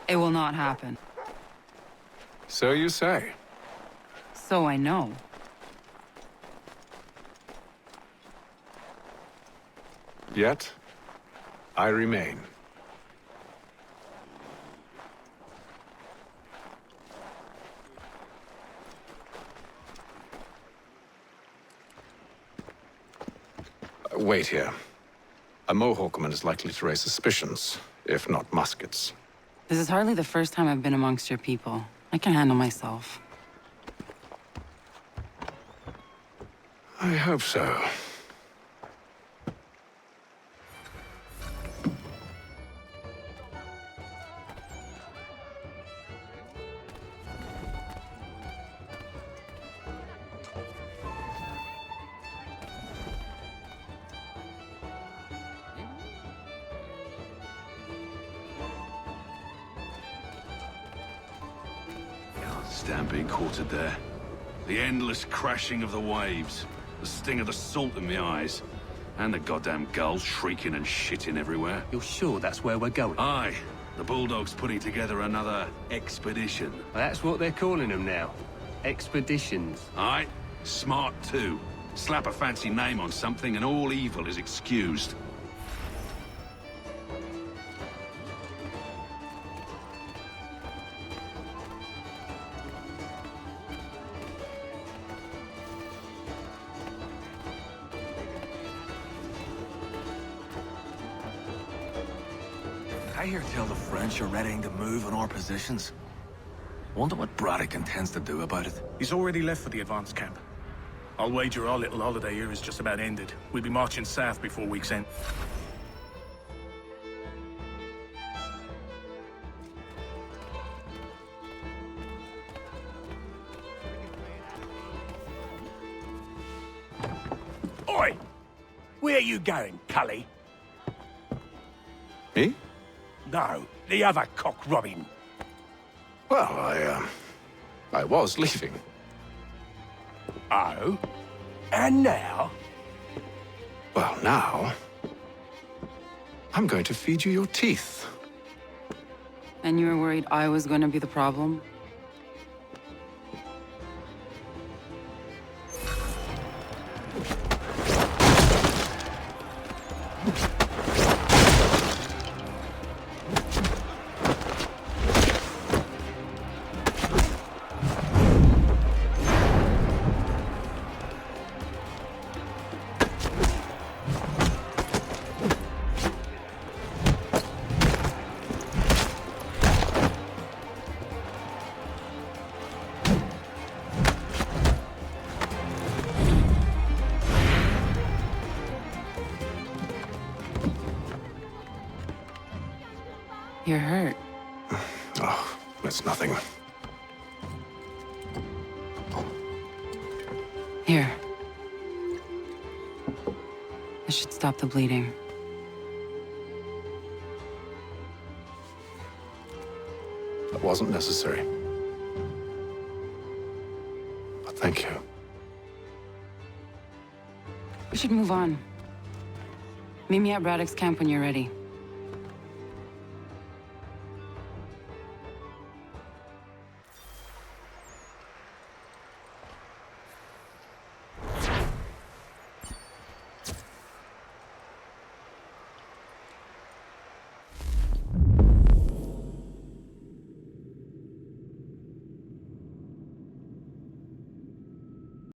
It will not happen. So you say. So I know. Yet, I remain. Wait here. A Mohawkman is likely to raise suspicions, if not muskets. This is hardly the first time I've been amongst your people. I can handle myself. I hope so. Stand being quartered there. The endless crashing of the waves, the sting of the salt in my eyes, and the goddamn gulls shrieking and shitting everywhere. You're sure that's where we're going? Aye. The Bulldog's putting together another expedition. Well, that's what they're calling them now. Expeditions. Aye. Smart too. Slap a fancy name on something and all evil is excused. I hear tell the French are readying to move on our positions. Wonder what Braddock intends to do about it. He's already left for the advance camp. I'll wager our little holiday here is just about ended. We'll be marching south before week's end. Oi! Where are you going, Cully? Me? No, the other cock Robin. Well, I was leaving. Oh? And now? Well, now... I'm going to feed you your teeth. And you were worried I was going to be the problem? You're hurt. Oh, it's nothing. Here. This should stop the bleeding. That wasn't necessary. But thank you. We should move on. Meet me at Braddock's camp when you're ready.